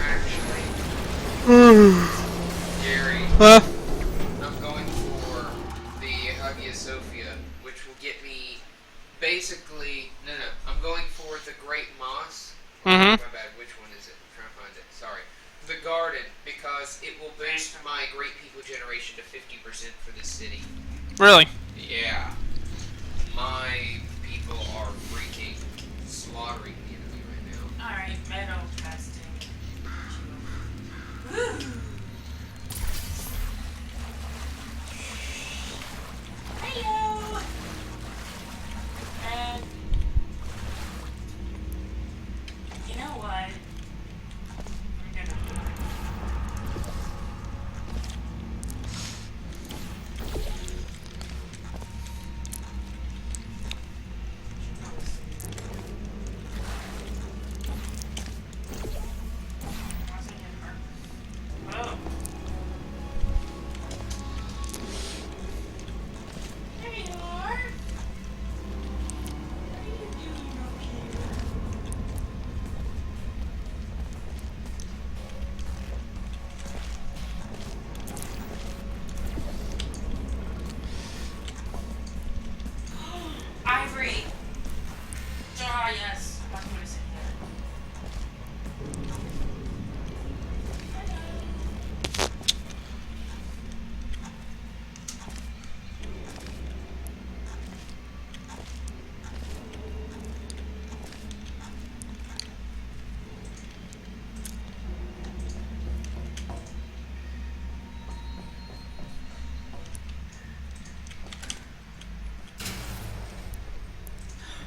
Actually, Gary, I'm going for the Hagia Sophia, which will get me basically. No, I'm going for the Great Moss. My bad. Which one is it? I'm trying to find it. Sorry. The Garden, because it will boost my Great People generation to 50% for this city. Really? Yeah. My people are freaking slaughtering the enemy right now. Alright, metal testing. Hello! And you know what? I'm gonna Oh. There you are. What are you doing up here? Ivory. Ah, yes. I'm gonna sit here.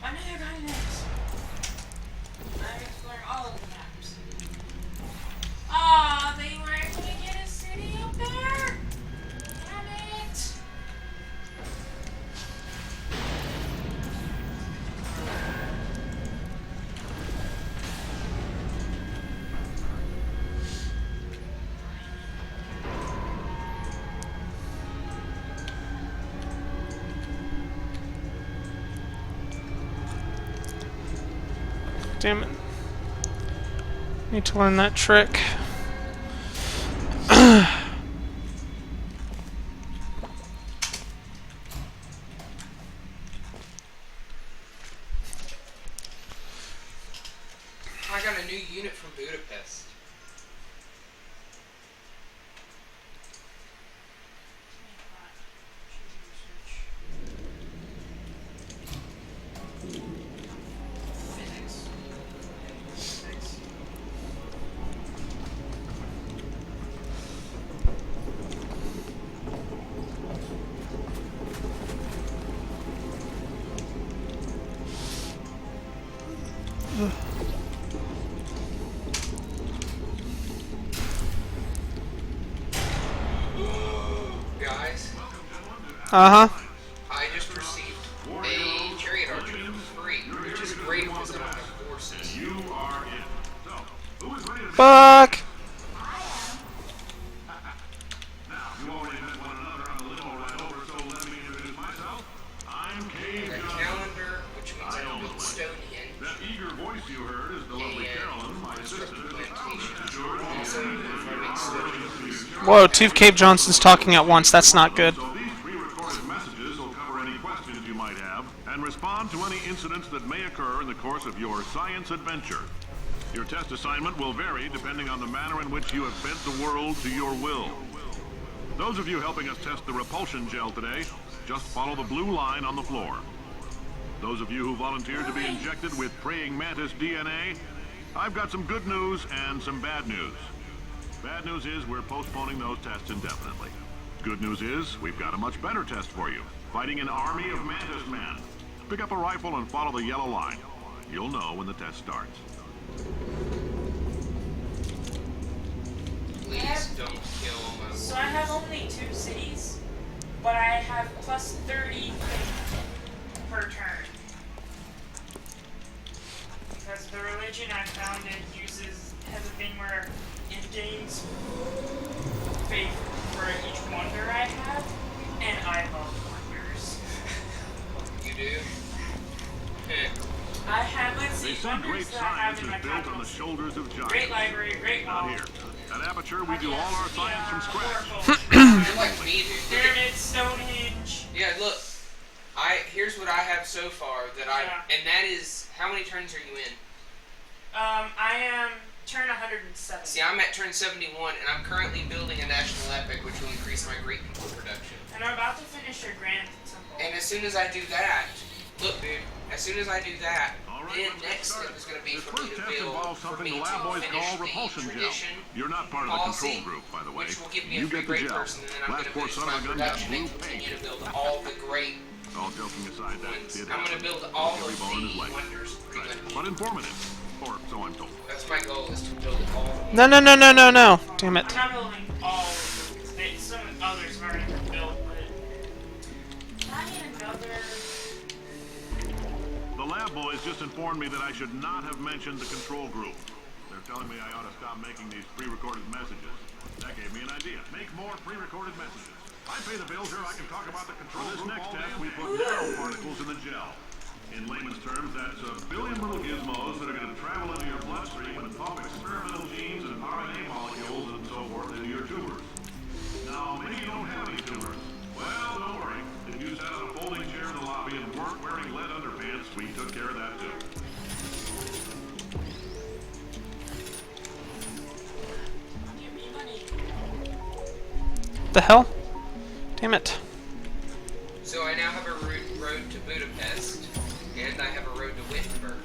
Another guy next. I'm exploring all of the maps. Aw, they were able to get a city up there? Damn it! Damn it. Need to learn that trick. I got a new unit from Budapest. Physics. Physics. Guys, Uh-huh. I just received a chariot archer for free, which is great because I don't have horses. Fuck! I got a calendar, which means I can build Stonehenge. That eager voice you heard is the lovely Carolyn, my assistant. Also, if I make Stonehenge. Whoa, two Cave Johnsons talking at once. That's not good. So these pre-recorded messages will cover any questions you might have and respond to any incidents that may occur in the course of your science adventure. Your test assignment will vary depending on the manner in which you have bent the world to your will. Those of you helping us test the repulsion gel today, just follow the blue line on the floor. Those of you who volunteered to be injected with praying mantis DNA, I've got some good news and some bad news. Bad news is we're postponing those tests indefinitely. Good news is we've got a much better test for you. Fighting an army of Mantis Men. Pick up a rifle and follow the yellow line. You'll know when the test starts. Please don't kill my So I have only 2 cities, but I have plus 30 per turn. Because the religion I founded has a thing where it gains faith for each wonder I have, and I love wonders. You do? I have, let's see, They say wonders great that I have science in is my built on capital the city. shoulders of giants. Great library, great Not wall. here. At Aperture, we do all our science from scratch. You're like me, dude. Look at- Pyramid, Stonehenge. Yeah, look. Here's what I have so far and that is, how many turns are you in? I am turn 107. See, I'm at turn 71, and I'm currently building a national epic, which will increase my Greek people production. And I'm about to finish a grand temple. And as soon as I do that, look, dude, as soon as I do that, All right, then let's get next started. step is going to be This for me first to test build, involves for something me the lab to boys finish call the repulsion gel. tradition You're not part of the policy, control group, by the way. which will give me You a free get the great gel. person, and then I'm Last going to poor boost son my of a gun got production and blue continue paint. to build all the great All joking aside, that ones. did I'm going to happen. build all Every of bone in his the leg. wonders. Right. But informative. Or so I'm told. That's my goal, is to build all of them. No, no, no, no, no, no. Damn it. I'm not building all of them. Some others have already been built, but I need another. The lab boys just informed me that I should not have mentioned the control group. They're telling me I ought to stop making these pre-recorded messages. That gave me an idea. Make more pre-recorded messages. I pay the bills here, I can talk about the control group. For this next test, we put nanoparticles in the gel. In layman's terms, that's a billion little gizmos that are going to travel into your bloodstream and pump experimental genes and RNA molecules and so forth into your tumors. Now, maybe you don't have any tumors. Well, don't worry. If you sat on a folding chair in the lobby and weren't wearing lead underpants, we took care of that too. Give me money. The hell? Damn it. So I now have a road to Budapest, and I have a road to Wittenberg,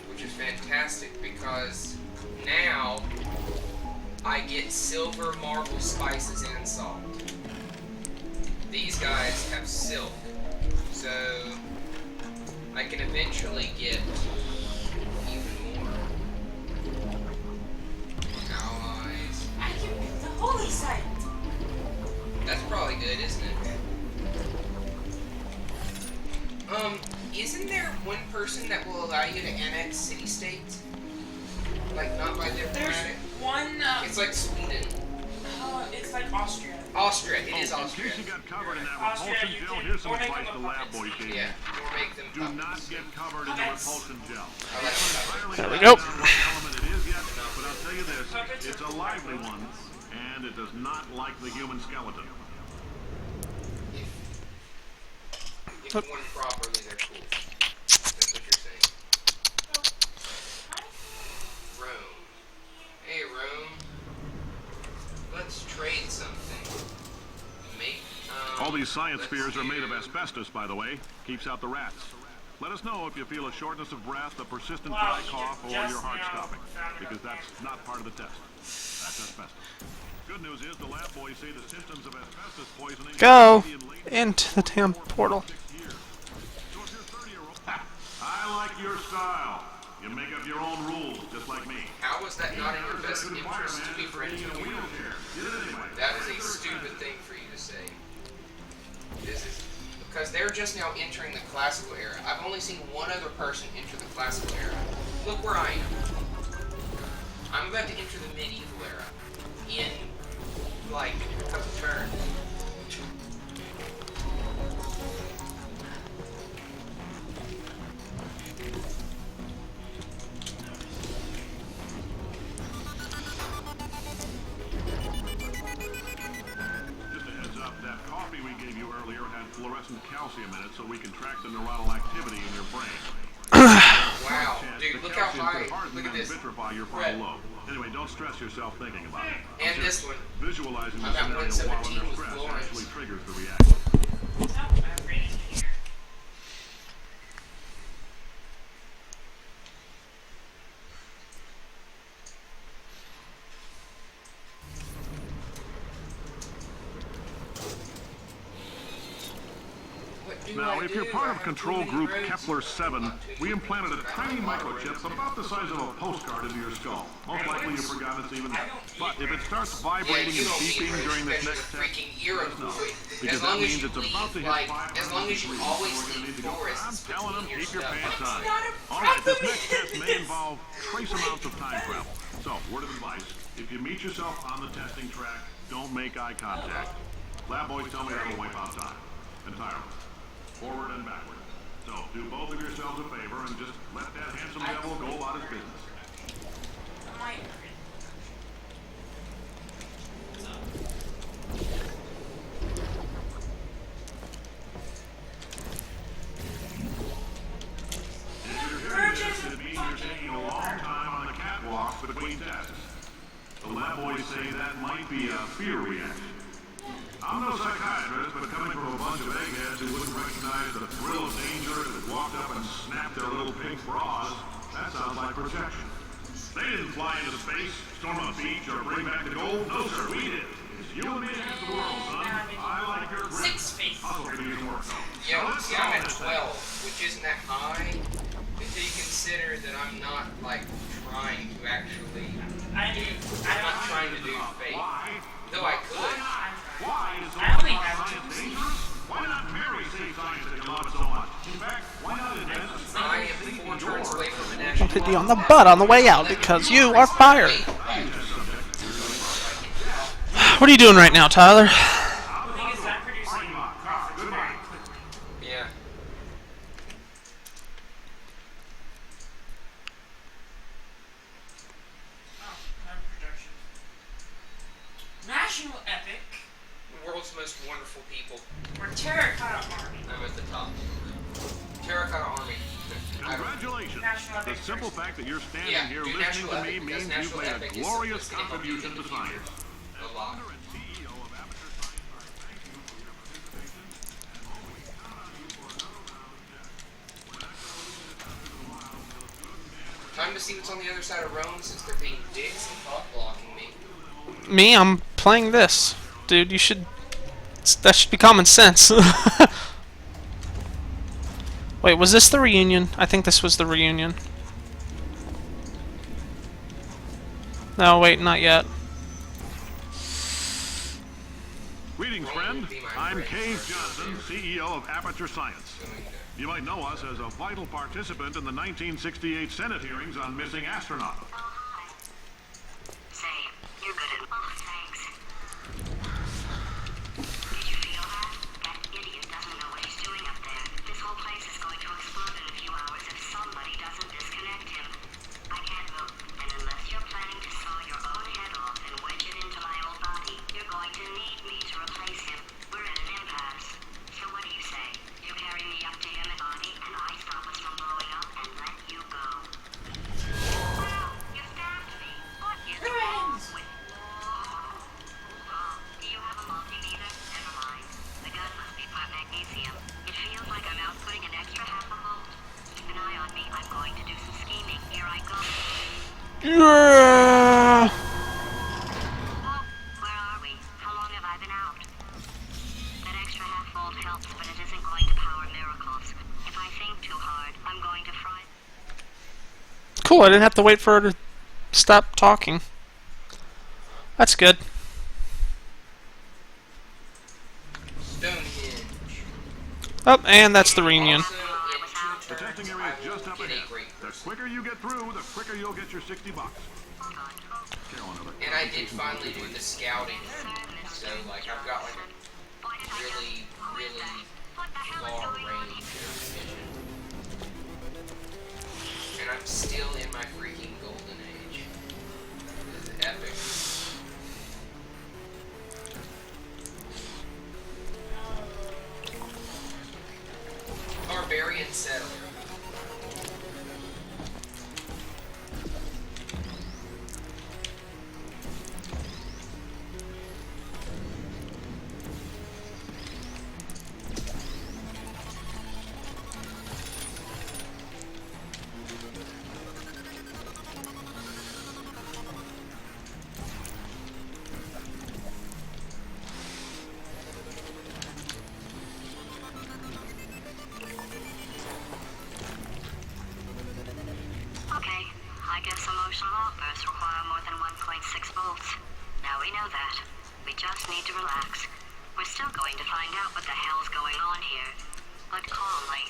which is fantastic because now I get silver, marble, spices, and salt. These guys have silk, so I can eventually get even more allies. I can pick the holy site. That's probably good, isn't it? Isn't there one person that will allow you to annex city-states? Like, not by There's diplomatic? one. It's like Sweden. It's like Austria. Austria, it is In Austria. case you got covered in that Austria, repulsion you gel, can- here's some or make advice them the a lab puppet. boys gave Yeah, you. or make them Do not puppets. get covered in the Puppets. repulsion gel. I like puppets. There we go. What element it is yet, but I'll tell you this, it's a lively one, and it does not like the human skeleton. If worn properly, they're cool. That's what you're saying. Rome. Hey, Rome. Let's trade something. Make, All these science spheres are made of asbestos, by the way. Keeps out the rats. Let us know if you feel a shortness of breath, a persistent Wow, dry you cough, or just your heart now stopping, found it because on that's not part of the test. That's asbestos. Good news is the lab boys say the symptoms of asbestos poisoning Go can be in into the damn portal. 6 years. So if you're 30-year-old, I like your style. You make up your own rules, just like me. how was that not in your best interest to be friends with you? That was a stupid thing for you to say. This is because they're just now entering the classical era. I've only seen one other person enter the classical era. Look where I am. I'm about to enter the medieval era in like a couple turns. Just a heads up, that coffee we gave you earlier had fluorescent calcium in it so we can track the neuronal activity in your brain. Wow, dude, The look how calcium high. could harden Look at and this. vitrify your Red. frontal lobe. Anyway, don't stress yourself thinking about it. And this one. Visualizing the I'm at scenario 117 while under with stress Florence. actually triggers the reaction. I'm brain engineer. Now, if you're part of Control Group Kepler-7, we implanted a tiny microchip about the size of a postcard into your skull. Most likely you forgot it's even there. But if it starts vibrating and beeping during this next test, because that means it's about to hit 500. as long as you always We're gonna leave need to go. I'm forests telling them, between keep your your pants stuff. on. Alright, this next test may involve trace amounts of time travel. So, word of advice, if you meet yourself on the testing track, don't make eye contact. Lab boys tell me that'll wipe out time. Entirely. Forward and backward. So, do both of yourselves a favor and just let that handsome devil go about his business. It means you're taking a long time on the catwalk between tests. The lab boys say that might be a fear reaction. I'm no psychiatrist, but coming from a bunch of eggheads who wouldn't recognize the thrill of danger that walked up and snapped their little pink bras, that sounds like protection. They didn't fly into space, storm a beach, or bring back the gold. No, sir, we did. It's you and me against the world, son. I like your grit. Hustle can use work, though. Yeah, see, I'm at 12, which isn't that high, until you consider that I'm not, like, trying to actually I'm not trying to do fake. Though I could. Why is science dangerous? Why not marry safe science that you love so much? In fact, why not invent a I am 4 turns away from an I'll actual hit you on the butt on the way out because you are fired. What are you doing right now, Tyler? Yeah. National Epic. The world's most wonderful people. Or Terracotta Army. I'm at the top. Terracotta Army. Congratulations. The simple fact that you're standing Yeah, here do listening to National me Epic, means because you've National made a Epic is glorious supposed to help contribution you to science. a lot. Founder and CEO of Amateur Science Art, thank you for your participation, and always count on you for another round of tests. When I go into the wild, those good and Time to see what's on the other side of Rome since they're being dicks and cock blocking me. Me? I'm playing this. Dude, you should... That should be common sense. Wait, was this the reunion? I think this was the reunion. No, wait, not yet. Greetings, friend. I'm Cave Johnson, CEO of Aperture Science. You might know us as a vital participant in the 1968 Senate hearings on missing astronauts. Say, you're good at... Oh, thanks. Did you feel that? That idiot doesn't know what he's doing up there. This whole place is going to explode in a few hours if somebody doesn't disconnect him. I can't move, and unless you're planning to saw your own head off and wedge it into my old body, you're going to need me to replace him. We're at an impasse. So what do you say? You carry me up to him and body, and I stop us from blowing up and let you go. Well, you stabbed me. What is wrong with... Do you have a multimeter? Never mind. The gun must be part magnesium. It feels like I'm outputting an extra half a volt. Keep an eye on me. I'm going to do some scheming. Here I go. Yeah. Oh, where are we? How long have I been out? That extra half volt helps, but it isn't going to power miracles. If I think too hard, I'm going to fry... Cool, I didn't have to wait for her to stop talking. That's good. Stonehenge. Oh, and that's the reunion. Also, in 2 The testing turns, area I is just will up get ahead. a great The person. quicker you get through, the quicker you'll get your $60. And I did finally do the scouting. So, like, I've got, like, a really, really long range of vision. And I'm still in my freaking golden age. This is epic. Barbarian settler. This emotional outburst require more than 1.6 volts. Now we know that. We just need to relax. We're still going to find out what the hell's going on here, but calmly.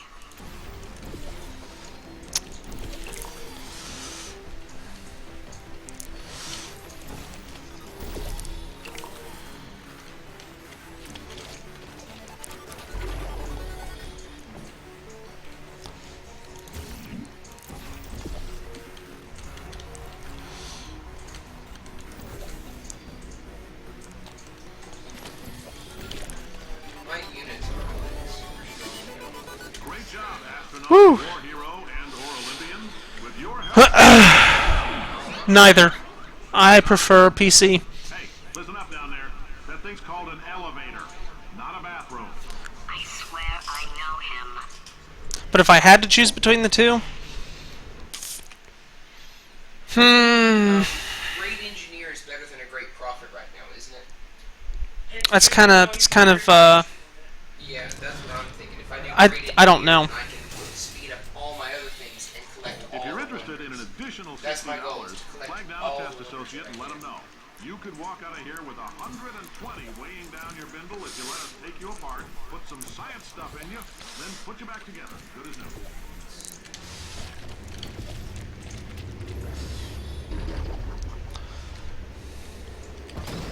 My units are like super strong. Great job, astronaut, Woo. war hero, and/or Olympian. With your help. Neither. I prefer PC. Hey, listen up down there. That thing's called an elevator, not a bathroom. I swear I know him. But if I had to choose between the two, Great engineer is better than a great prophet right now, isn't it? that's kind of Yeah, that's what I'm thinking. If I do I- great I don't engineer, know. then I can speed up all my other things and collect all If you're of them. interested in an additional That's my goal, $60, is to collect flag down all a test of them. associate and let them know. You could walk out of here with 120 weighing down your bindle if you let us take you apart, put some science stuff in you, then put you back together. Good as new.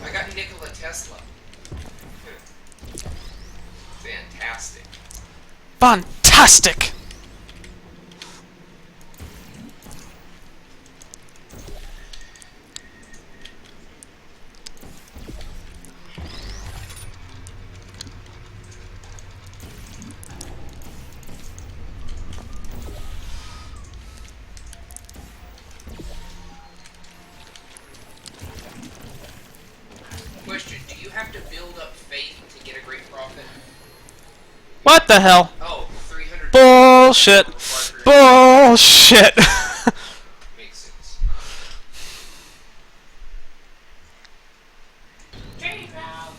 I got Nikola Tesla. Fantastic. fantastic. Question, do you have to build up faith to get a great prophet? What the hell? Oh, 300 Bullshit. Bullshit. makes sense. Training ground.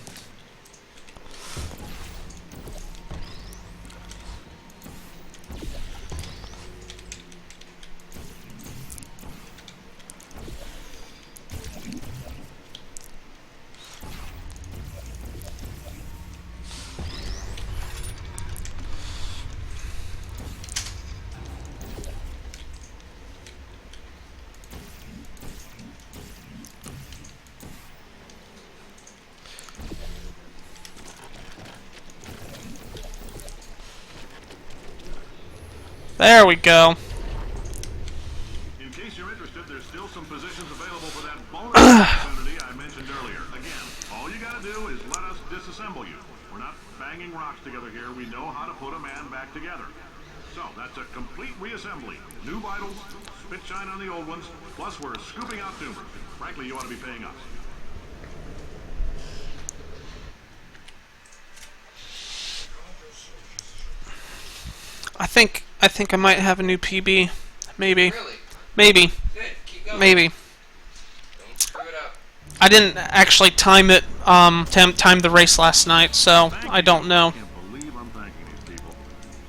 There we go. In case you're interested, there's still some positions available for that bonus opportunity I mentioned earlier. Again, all you gotta do is let us disassemble you. We're not banging rocks together here. We know how to put a man back together. So, that's a complete reassembly. New vitals, spit shine on the old ones, plus we're scooping out tumors. Frankly, you ought to be paying us. I think I might have a new PB. Maybe. Really? Maybe. Good, keep going. Maybe. Don't screw it up. I didn't actually time it time the race last night, so I don't know. I can't believe I'm thanking these people.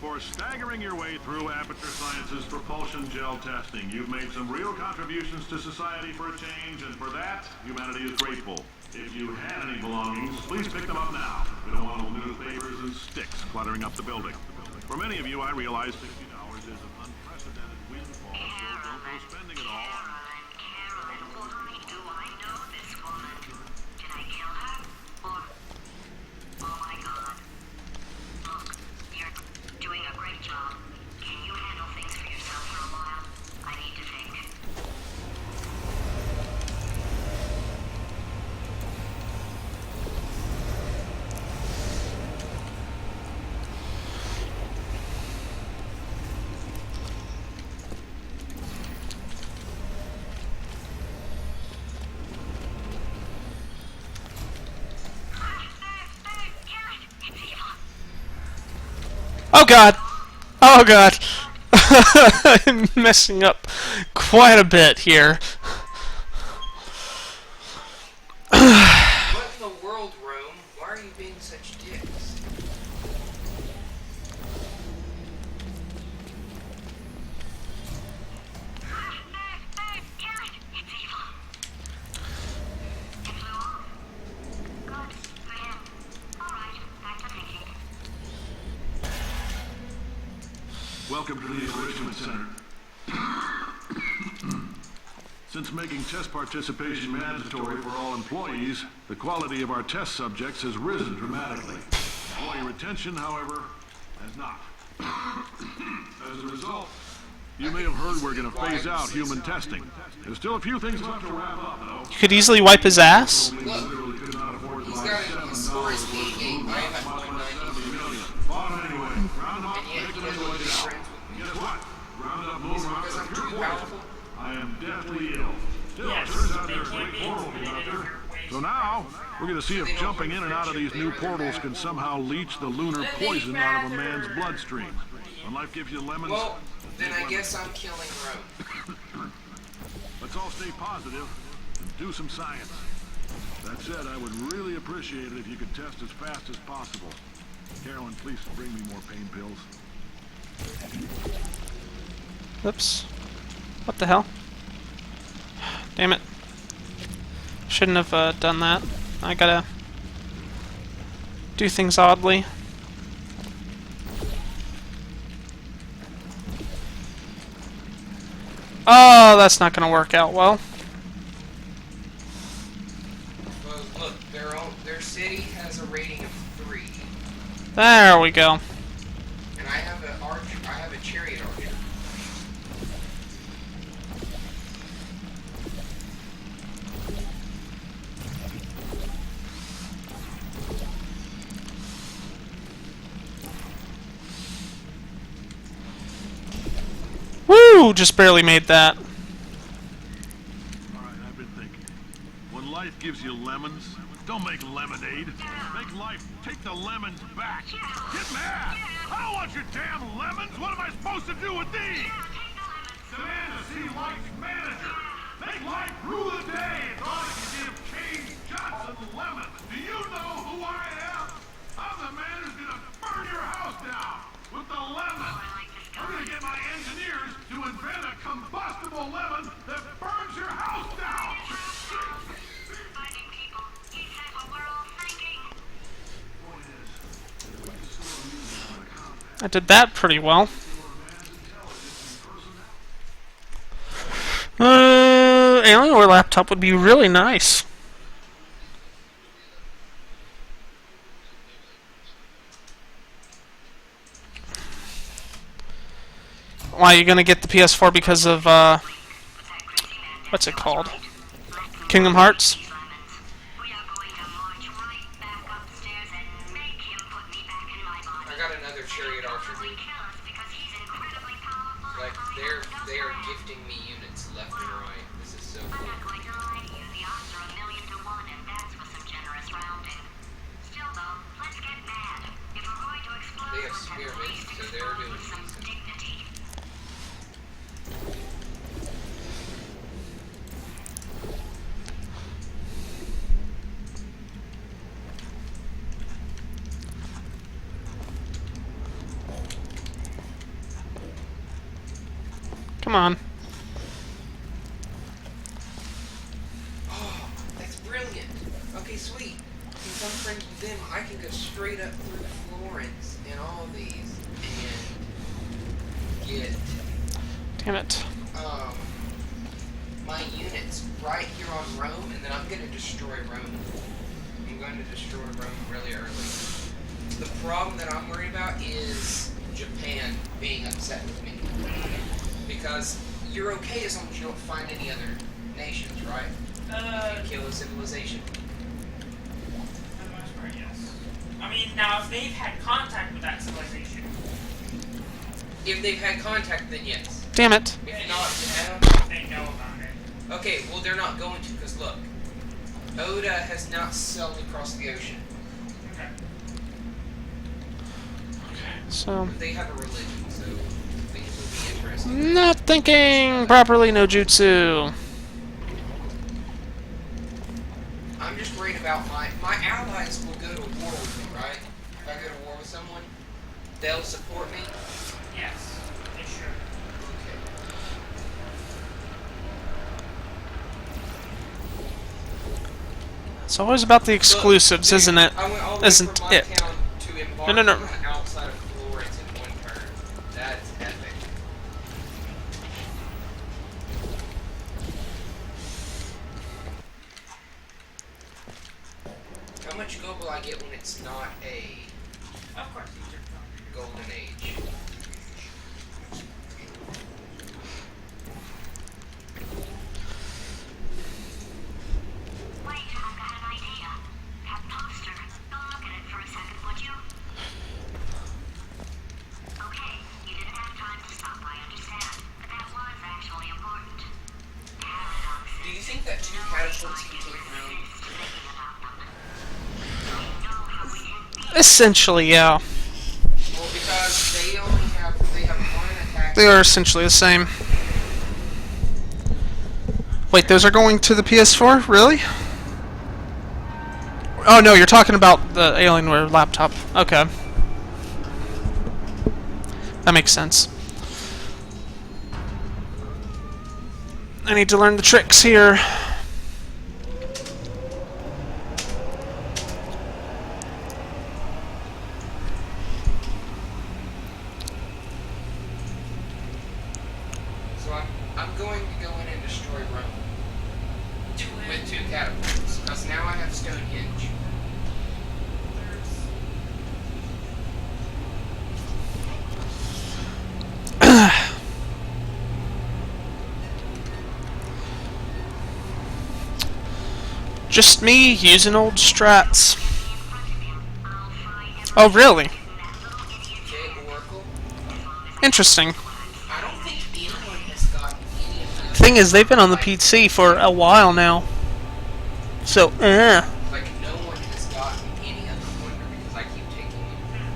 For staggering your way through Aperture Science's propulsion gel testing, you've made some real contributions to society for a change, and for that, humanity is grateful. If you had any belongings, please pick them up now. We don't want old newspapers and sticks cluttering up the building. For many of you, I realize $60 is an unprecedented windfall, so don't go spending it all. Carolyn, why do I know this woman? Did I kill her? Or... Oh my god. Look, you're doing a great job. Can you handle things for yourself for a while? I need to think. Oh god! Oh god! I'm messing up quite a bit here. What in the world, Rome? Why are you being such dicks? Welcome to the Enrichment Center. Since making test participation mandatory for all employees, the quality of our test subjects has risen dramatically. Employee retention, however, has not. As a result, you may have heard we're going to phase out human testing. There's still a few things left to wrap up, though. You could easily wipe his ass. Look, he's got his score is 88. I am at 190. And yet he doesn't want to be friends with me. Guess what? Round up more Because I'm too powerful. I am deathly ill. Still, Yes, it turns out they there's can't great be portals out intimidated there. if you're So now, we're going to see if jumping in and out of these new portals can somehow leach the lunar poison out of a man's bloodstream. When life gives you lemons, Well, then I guess I'm killing Rome. let's all stay positive and do some science. That said, I would really appreciate it if you could test as fast as possible. Carolyn, please bring me more pain pills. Oops. What the hell? Damn it. Shouldn't have done that. I gotta do things oddly. Oh, that's not gonna work out well. Well, look, their city has a rating of 3. There we go. And I have a chariot archer. Woo! Just barely made that. All right, I've been thinking. When life gives you lemons, don't make lemonade. Make life take the lemons back. Get mad! I don't want your damn lemons! What am I supposed to do with these? Demand to see life's manager. Make life rue the day. It's all you can give King Johnson lemons. Do you know who I am? I'm the man who's gonna burn your house down with the lemon. I'm gonna get my engineers to invent a combustible lemon that burns your house down. Fighting people. He said what we're all thinking. I did that pretty well. Alienware laptop would be really nice. Why, are you gonna get the PS4 because of, what's it called? Kingdom Hearts? We are going to march right back upstairs and make him put me back in my body. I got another chariot archer. Kill us because he's incredibly powerful. Like they are gifting me units left and right. This is so I'm cool. not going to lie to you. The odds are 1,000,000 to 1, and that's with some generous rounding. Still, though, let's get mad. If we're going to explode, They have let's at spearmen, least so they're explode doing with some decent. dignity. Come on. Oh, that's brilliant. Okay, sweet. Since I'm friends with them, I can go straight up through Florence and all of these and get Damn it. my units right here on Rome, and then I'm going to destroy Rome. I'm going to destroy Rome really early. The problem that I'm worried about is Japan being upset with me. Because you're okay as long as you don't find any other nations, right? If you kill a civilization. For the most part, yes. I mean, now if they've had contact with that civilization, If they've had contact, then yes. Damn it. If not, they know about it. okay, well they're not going to, because look. Oda has not sailed across the ocean. Okay. So, But they have a religion, so things will be interesting. not thinking properly, no jutsu. I'm just worried about my allies will go to war with me, right? If I go to war with someone, they'll support me. Yes, they should. Okay. It's always about the exclusives, Look, isn't it? I went all the way Isn't from my it? town to embark No, no, no. on outside of Florence in one turn. That's epic. much gold will I get when it's not a Of course, you took them. golden age? Wait, I've got an idea. That poster. Go look at it for a second, would you? Okay, you didn't have time to stop, I understand. But that was actually important. Paradoxes. Do you think that 2 catapults can take room? Essentially, yeah. Well, because they have one attack. They are essentially the same. Wait, those are going to the PS4? Really? Oh no, you're talking about the Alienware laptop. Okay. That makes sense. I need to learn the tricks here. So I'm going to go in and destroy Rome Do with it. 2 catapults. Because now I have Stonehenge. Just me using old strats. Oh, really? Okay, Oracle. Interesting. I don't think anyone has gotten any of them. Thing is, they've been on the PC for a while now. So, Like, no one has gotten any of the wonder because I keep taking them.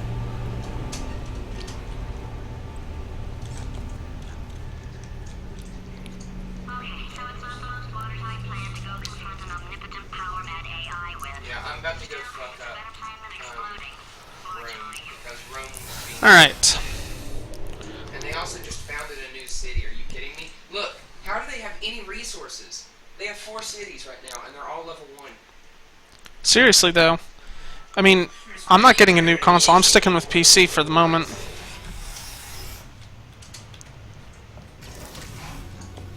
Okay, so it's not the most watertight plan to go confront an omnipotent power-mad AI with. Yeah, I'm about to go fuck up Better time than exploding. Rome because Rome was being. alright. And they also just founded a new city. Are you kidding me? Look, how do they have any resources? They have 4 cities right now, and they're all level 1. Seriously, though. I mean, I'm not getting a new console. I'm sticking with PC for the moment.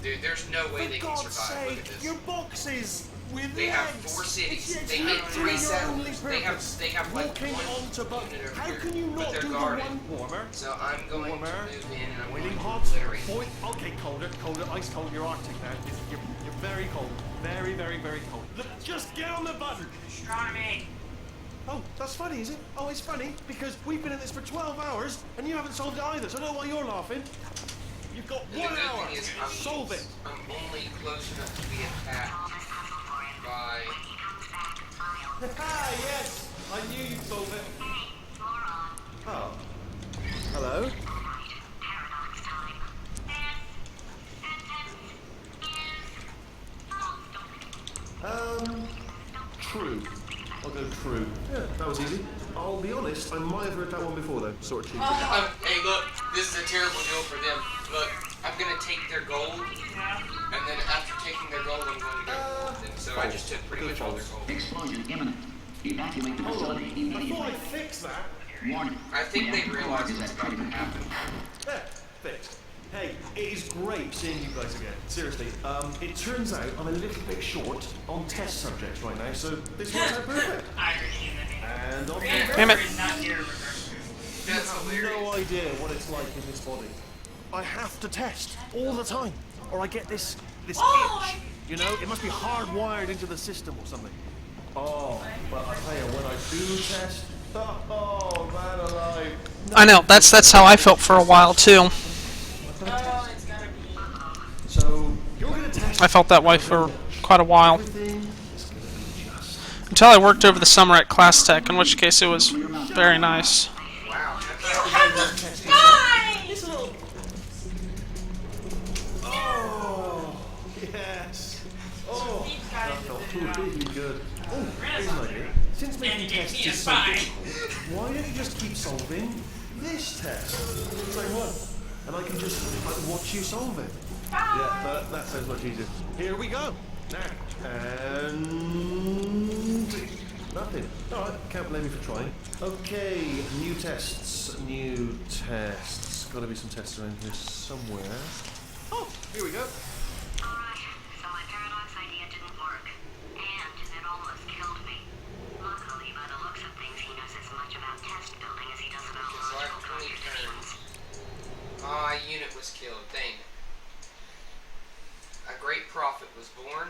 Dude, there's no way they For can God's survive. Look sake, at this. your boxes with They have legs. 4 cities. It's They have 3 literally your only settlers. purpose. They have like Walking 1 onto buttons. unit over How here, can you but not they're do the guarded. one warmer? So I'm going Warmer. to move in and I'm Boiling going to hot. obliterate. Okay, colder, ice cold. You're Arctic now. You're very cold. Very, very, very cold. Look, just get on the button. Astronomy. Oh, that's funny, is it? Oh, it's funny because we've been at this for 12 hours and you haven't solved it either. So I don't know why you're laughing. You've got And the 1 good hour. thing is Solve it. I'm only close enough to be attacked by. Ah, yes. I knew you'd solve it. Oh. Hello. Paradox time. True. I'll go true. Yeah, that was easy. I'll be honest, I might have heard that one before though. Sort of cheap. Hey, look, this is a terrible deal for them. Look, I'm gonna take their gold, and then after taking their gold, I'm going to go. And so I just took pretty much all their gold. Explosion imminent. Evacuate the facility Before I immediately. fix that. Warning. I think they realize is what's at about to critical happen. There, fixed. Hey, it is great seeing you guys again. Seriously, it turns out I'm a little bit short on test subjects right now, so this works out perfect. Irony in the name. And on Damn it. Is not irreversible. That's have hilarious. no idea what it's like in this body. I have to test all the time, or I get this itch. You know, it must be hardwired into the system or something. Oh, but I tell you, when I do test, oh man alive. I know, that's how I felt for a while, too. Oh, it's gotta be. So you're gonna test I felt that way for quite a while. everything. It's gonna be just. Until I worked over the summer at Class Tech, in which case it was very nice. Wow. Oh, yes. Oh, that felt really good. Oh, here's an idea. Since making tests is so difficult, why don't you just keep solving this test? Same one. And I can just watch you solve it. Yeah, that sounds much easier. Here we go. Now, and nothing. All right, can't blame you for trying. Okay, new tests. New tests. Got to be some tests around here somewhere. Oh, here we go. Alright, so my paradox idea didn't work. And it almost killed me. Luckily, prophet was born.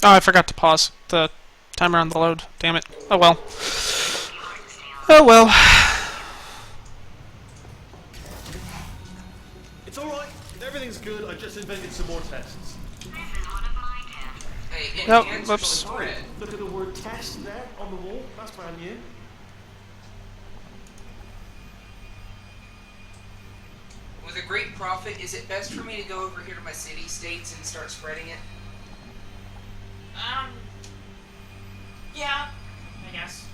Oh, I forgot to pause the timer on the load. Damn it. Oh well. Oh well. It's alright. Everything's good. I just invented some more tests. Hey, Oh, enhanced whoops. spread. Look at the word test there on the wall. That's brand new. With a great prophet, is it best for me to go over here to my city states and start spreading it? Yeah, I guess.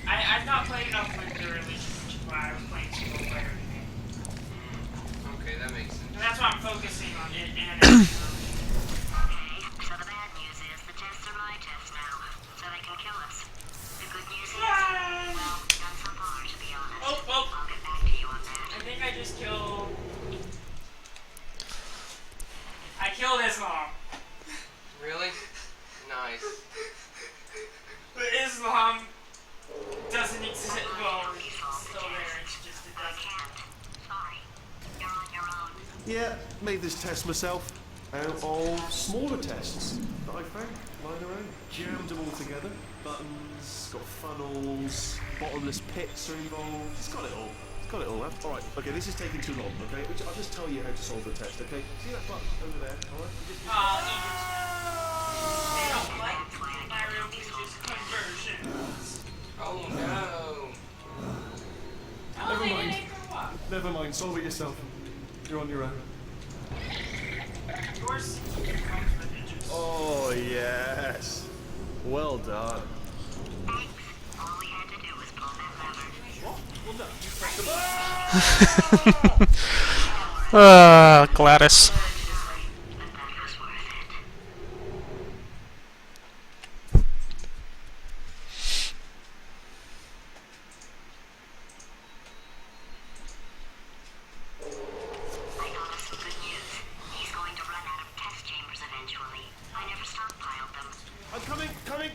I've not played enough with the religion, which is why I was playing single player. Okay, that makes sense. And that's why I'm focusing on it and Okay, so the bad news is the tests are my tests now, so they can kill us. The good news is, well, none so far, to be honest. Oh, I'll get back to you on that. I think I just killed... I killed Islam. Really? Nice. But Islam doesn't exist. Well, it's still there, it's just it I doesn't. can't. Sorry. You're on your own. Yeah, made this test myself out of smaller tests that I found lying around. Jammed them all together. Buttons, got funnels, bottomless pits are involved. It's got it all. It's got it all. Alright, okay, this is taking too long, okay? I'll just tell you how to solve the test, okay? See that button over there, alright? They don't like my religious conversions. Oh no. Oh, Never they mind. didn't grow up. Never mind, solve it yourself. You're on your own. Yours becomes religious. Oh, yes. Well done. Thanks. All we had to do was pull that lever. What? Well, no, you pressed the button. Gladys. But that was worth it. I got us some good news. He's going to run out of test chambers eventually. I never stockpiled them. I'm coming.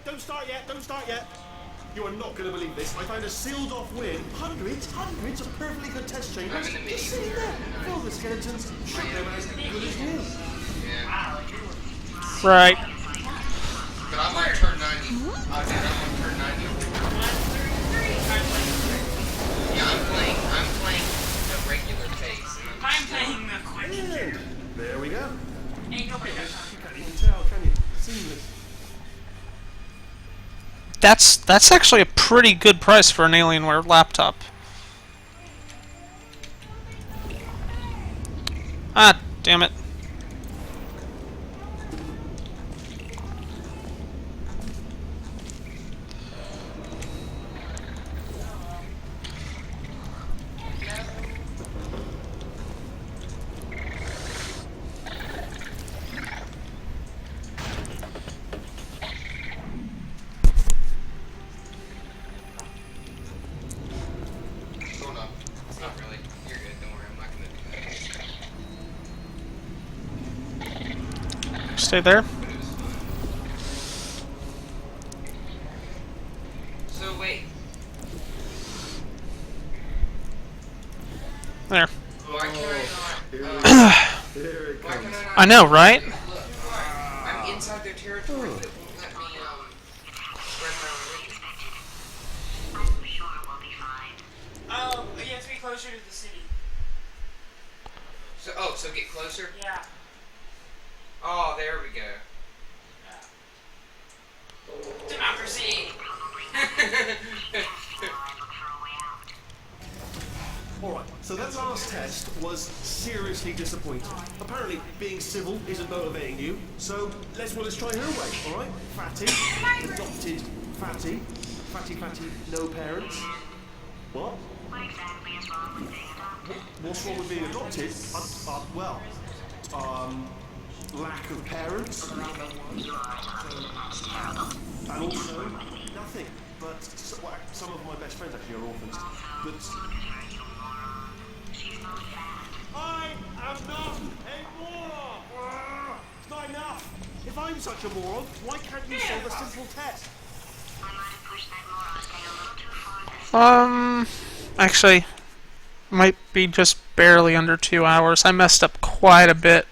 Don't start yet. You are not going to believe this. I found a sealed off wing. Hundreds of perfectly good test chambers. I'm in the Just mini sitting there. Fill the skeletons. Shut them as good as new. Yeah. Right. But I'm on turn 90. I'm on turn 90. Yeah, I'm playing the regular pace. I'm playing the quick. And there we go. Ain't nobody got time. You can't even tell, can you? Seamless. That's actually a pretty good price for an Alienware laptop. Ah, damn it. Hold up. It's not really. You're good. Don't worry. I'm not gonna do that. Stay there. But it was fun. So wait. There. Why can I not? Here it Why can comes. I not? I know, right? Look, I'm inside their territory. That won't let me spread my religion. I'm sure we'll be fine. Oh, you have to be closer to the city. So get closer. Yeah. Oh, there we go. Democracy. Alright, so that last test was seriously disappointing. Apparently, being civil isn't motivating you, so let's try her way, alright? Fatty, adopted Fatty. Fatty, no parents. What? What exactly is wrong with being adopted? What's wrong with being adopted? Lack of parents. You are adopted, and that's terrible. And also, nothing. But some of my best friends actually are orphans. But Look at her, you moron. She's not fat. I am not a moron! It's not enough! If I'm such a moron, why can't you solve a simple test? I might have pushed that moron thing a little too far this Actually, might be just barely under 2 hours. I messed up quite a bit.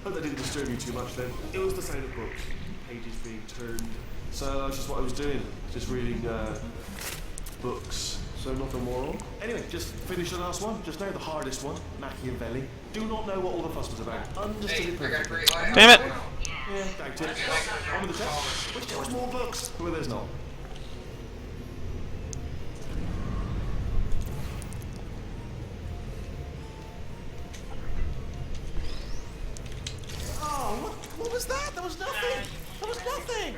Hope that didn't disturb you too much then. It was the sound of books, pages being turned. So that's just what I was doing, just reading books. So nothing more on. Anyway, just finished the last one, just now the hardest one, Machiavelli. Do not know what all the fuss was about. Understood it perfectly. Damn it! Yeah, doubt it. On with the test. Wish there was more books. Well, there's not. Oh, what was that? There was nothing. There was nothing.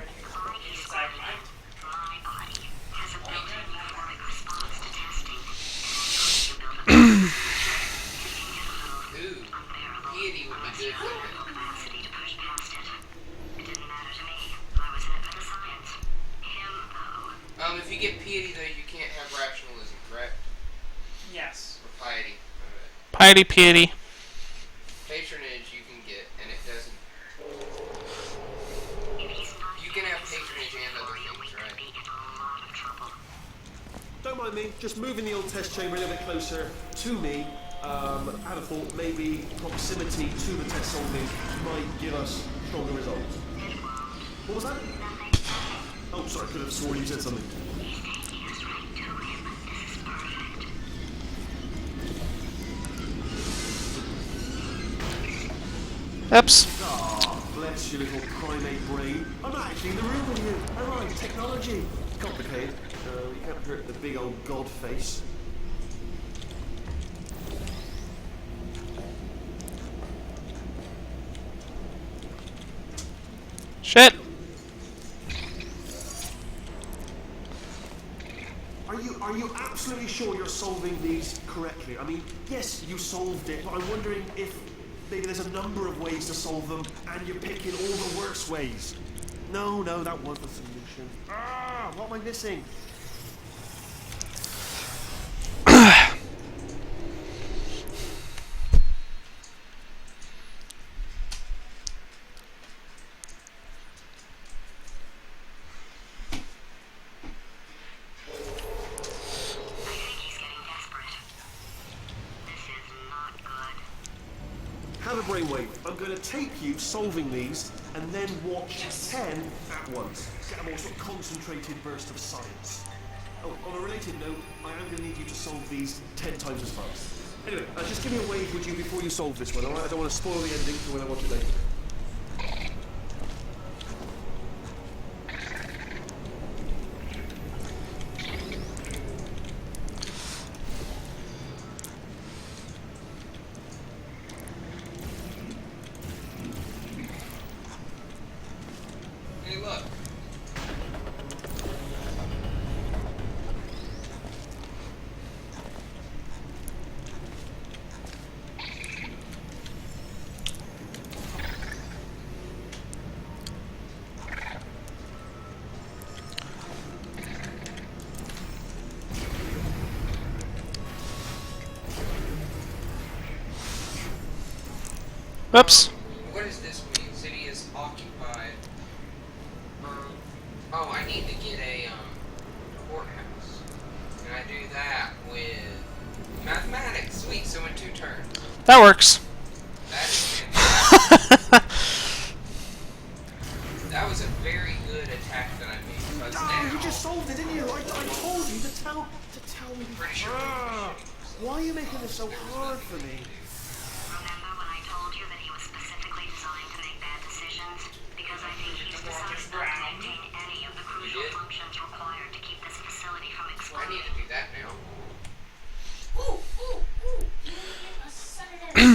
Piety would be good for it. If you get piety though, you can't have rationalism, correct? Yes. Or piety. Piety, piety. Patronage you can get, and it doesn't. You can have patronage and other things, right? Don't mind me, just moving the old test chamber a little bit closer to me. I had a thought maybe proximity to the test solving might give us stronger results. What was that? Oh, sorry, I could have sworn you said something. Oops. Ah, bless your little primate brain. I'm not actually in the room with you. Alright, technology. Complicated. You can't hurt the big old god face. Shit. Are you absolutely sure you're solving these correctly? I mean, yes, you solved it, but I'm wondering if maybe there's a number of ways to solve them, and you're picking all the worst ways. No, that was the solution. Ah, what am I missing? Have a brainwave. I'm going to tape you solving these and then watch 10 at once. Get a more sort of concentrated burst of science. Oh, on a related note, I am going to need you to solve these 10 times as fast. Anyway, just give me a wave, would you, before you solve this one, alright? I don't want to spoil the ending for when I watch it later. Hey, look. Oops. What does this mean? City is occupied. Oh, I need to get a courthouse. And I do that with mathematics. Sweet, so in 2 turns. That works. That is fantastic. That was a very good attack that I made. Because now, You just solved it, didn't you? I told you to tell me. pretty sure Why are you making this so hard for me? Remember when I told you that he was specifically designed to make bad decisions? Because I think he's decided not to maintain any of the crucial functions required to keep this facility from I exploding. need to do that now. Facility.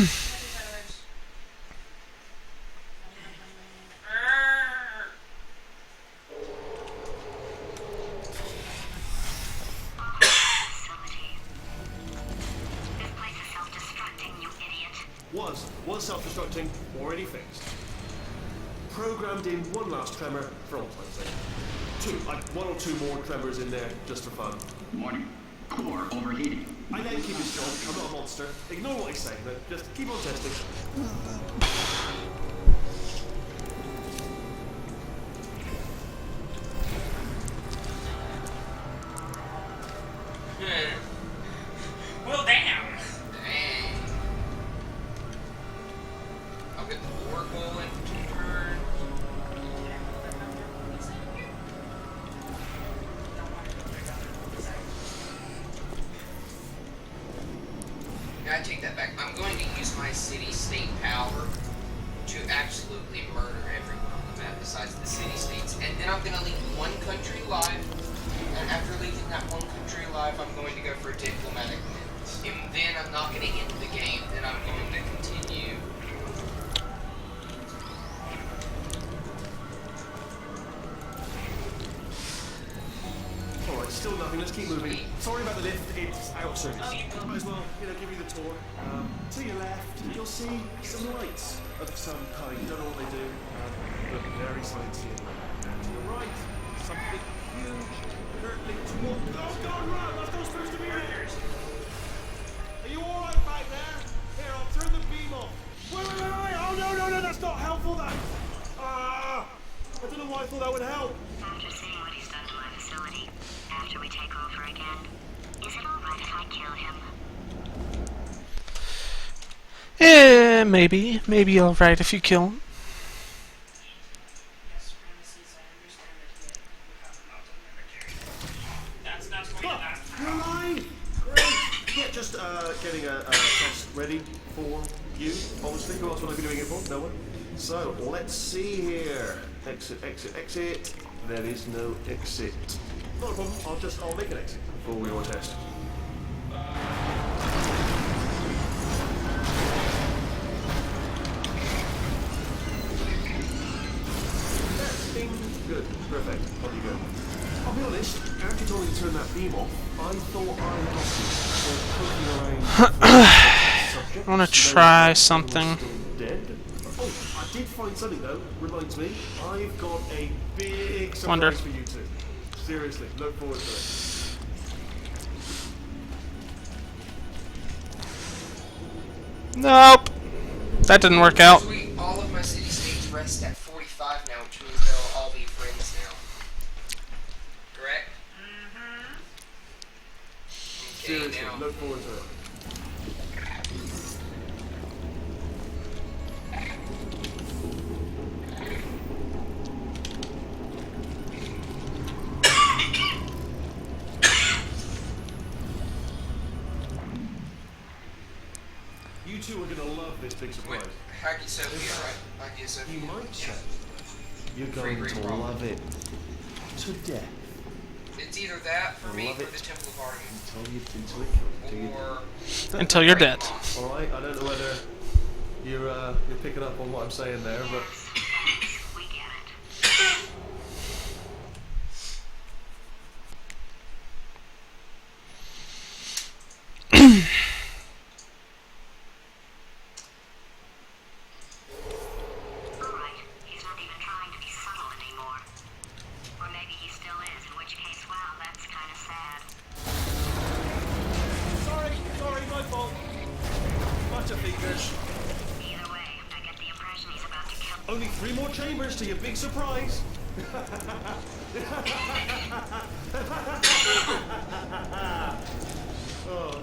This place is self-destructing, you idiot. Was self-destructing, already fixed. Programmed in one last tremor for all time's sake. 1 or 2 more tremors in there just for fun. Warning. Core overheating. I know you keep it strong. I'm not a monster. Ignore what I say, but just keep on testing. Well, damn. Dang. I'll get the I take that back. I'm going to use my city-state power to absolutely murder everyone on the map besides the city-states. And then I'm going to leave one country alive. And after leaving that one country alive, I'm going to go for a diplomatic menace. And then I'm not going to end the game. Then I'm going to continue. Alright, still nothing. Let's keep moving. Sorry about the lift. It's out of service. Might as well, give you the tour. To your left, you'll see some lights of some kind. Don't know what they do, but very sciencey. And to your right, something huge hurtling towards. Oh, God, run! That's not supposed to be there. Are you alright back there? Here, I'll turn the beam off. Wait! Oh, no, that's not helpful. I don't know why I thought that would help. After seeing what he's done to my facility, after we take over again, is it alright if I kill him? Maybe. Maybe alright if you kill him. Yes, Ramesses, I understand that you have not done the other character. That's You're alive! Great! Yeah, just getting a test ready for you. Obviously, who else would I be doing it for? No one. So, let's see here. Exit. There is no exit. Not a problem. I'll make an exit before we all test. Testing. Good. Perfect. On you go. I'll be honest, after you told me to turn that beam off, I thought I lost it. I want to try something. Dead. Oh, I did find something though. Reminds me, I've got a big surprise Wonder. for you two. Seriously, look forward to it. Nope. That didn't work out. Sweet, all of my city-states rest at 45 now, which means they'll all be friends now. Correct? Okay, Seriously, now. look forward to it. You two are gonna love this big surprise. Wait, Hagia Sophia, right? Hagia Sophia. You might say you're Free going to roam. love it to death. It's either that for me love or it. the Temple of Artemis. Until you're dead. All right, I don't know whether you're picking up on what I'm saying there, but We get it. Alright, he's not even trying to be subtle anymore. Or maybe he still is, in which case, wow, that's kind of sad. sorry, my fault. Bunch of fingers. Either way, I get the impression he's about to kill. Only 3 more chambers to your big surprise. Oh,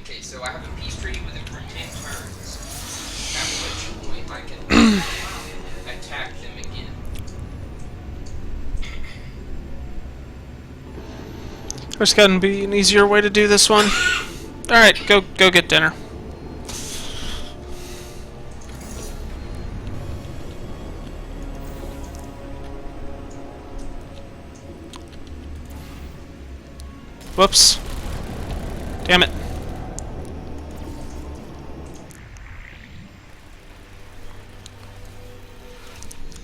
Okay, so I have a peace treaty with him for 10 turns. At which point I can attack them again. There's gotta be an easier way to do this one. Alright, go get dinner. Whoops. Damn it.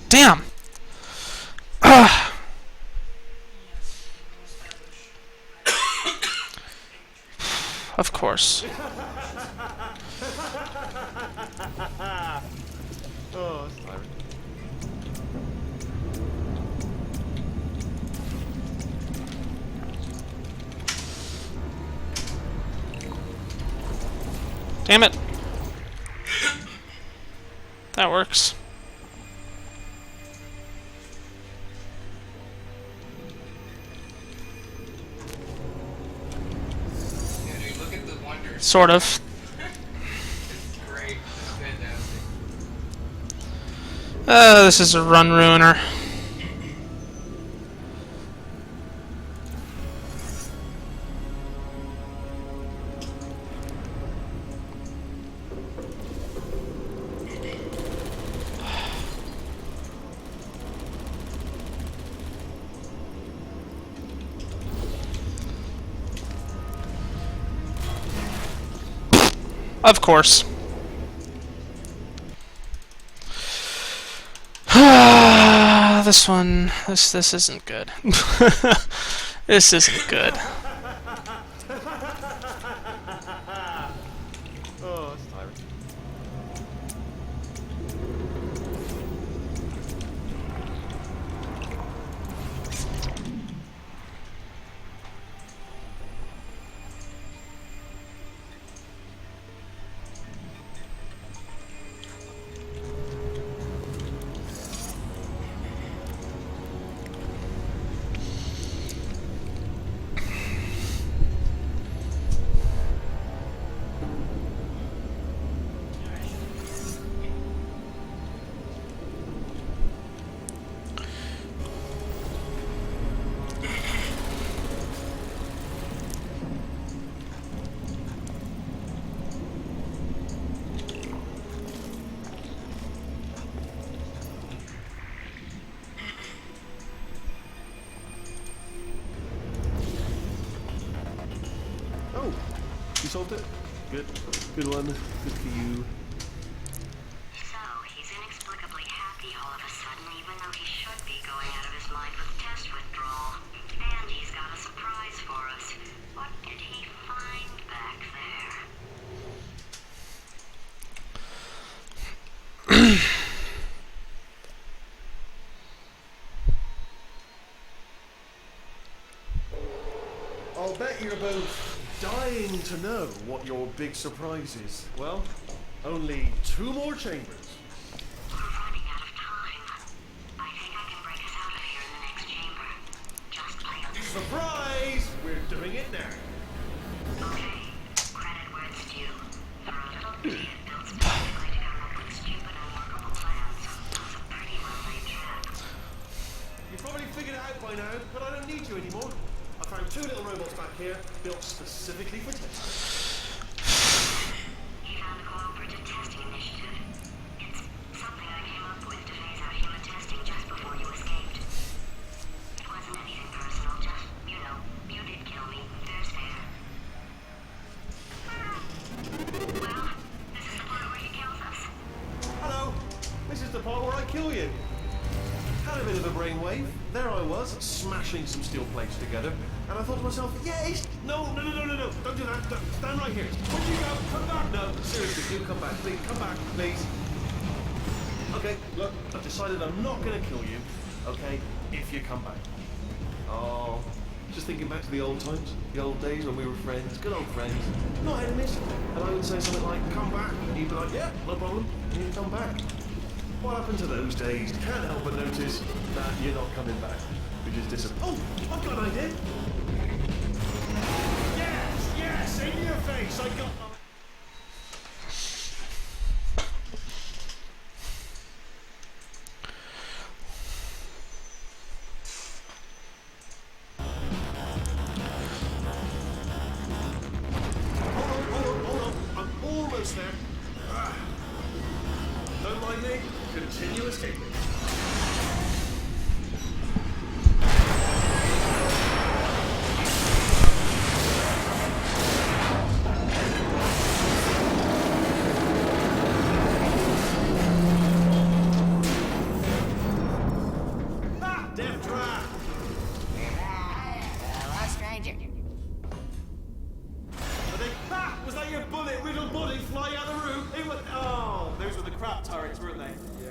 Damn! Ugh. Of course. oh, that's tiring. Damn it. That works. Yeah, dude, look at the wonders. Sort of. This is a run ruiner. Of course. This isn't good. This isn't good. Oh, that's tiring. Oh, you solved it? Good. Good one. Good for you. So, he's inexplicably happy all of a sudden, even though he should be going out of his mind with test withdrawal. And he's got a surprise for us. What did he find back there? I'll bet you're both dying to know what your big surprise is. Well, only 2 more chambers. We're running out of time. I think I can break us out of here in the next chamber. Just play on this. Surprise! We're doing it now. Okay, credit where it's due. For a little idiot built specifically to come up with stupid unworkable plans, that was a pretty well-laid trap. You've probably figured it out by now, but I don't need you anymore. I found 2 little robots back here, built specifically for testing. He found a cooperative testing initiative. It's something I came up with to phase out human testing just before you escaped. It wasn't anything personal, just, you know, you did kill me. There's fair. Well, this is the part where he kills us. Hello! This is the part where I kill you. Had a bit of a brainwave. There I was, smashing some steel plates together, and I thought to myself, yes! No, don't do that. Stand right here. Where'd you go? Come back. No, seriously, do come back. Please, come back, please. Okay, look, I've decided I'm not going to kill you, okay, if you come back. Oh, just thinking back to the old times, the old days when we were friends, good old friends, not enemies. And I would say something like, come back, and you'd be like, yeah, no problem, and you'd come back. What happened to those days? Can't help but notice that you're not coming back. Which is disappointing. Oh, I've got an idea. Yes, in your face. I got. Hold on. I'm almost there. Don't mind me. Continue escaping. Ah, damn trap! Hello, stranger. Ah, was that your bullet-riddled body flying out the room? It was. Oh, those were the crap turrets, weren't they? Yeah.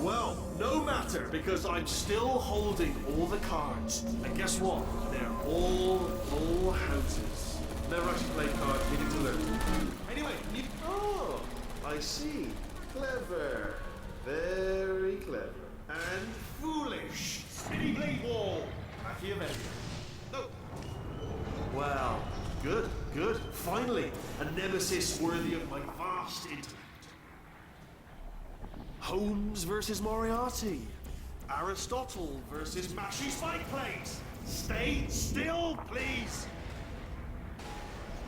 Well, no matter, because I'm still holding all the cards. And guess what? They're all full houses. Never actually played cards, needed to learn. Anyway, oh, I see. Clever. Very clever. And foolish. Spinny blade wall. Machiavellian. No. Well, good. Finally, a nemesis worthy of my vast intellect. Holmes versus Moriarty. Aristotle versus Mashy Spike Plates. Stay still, please.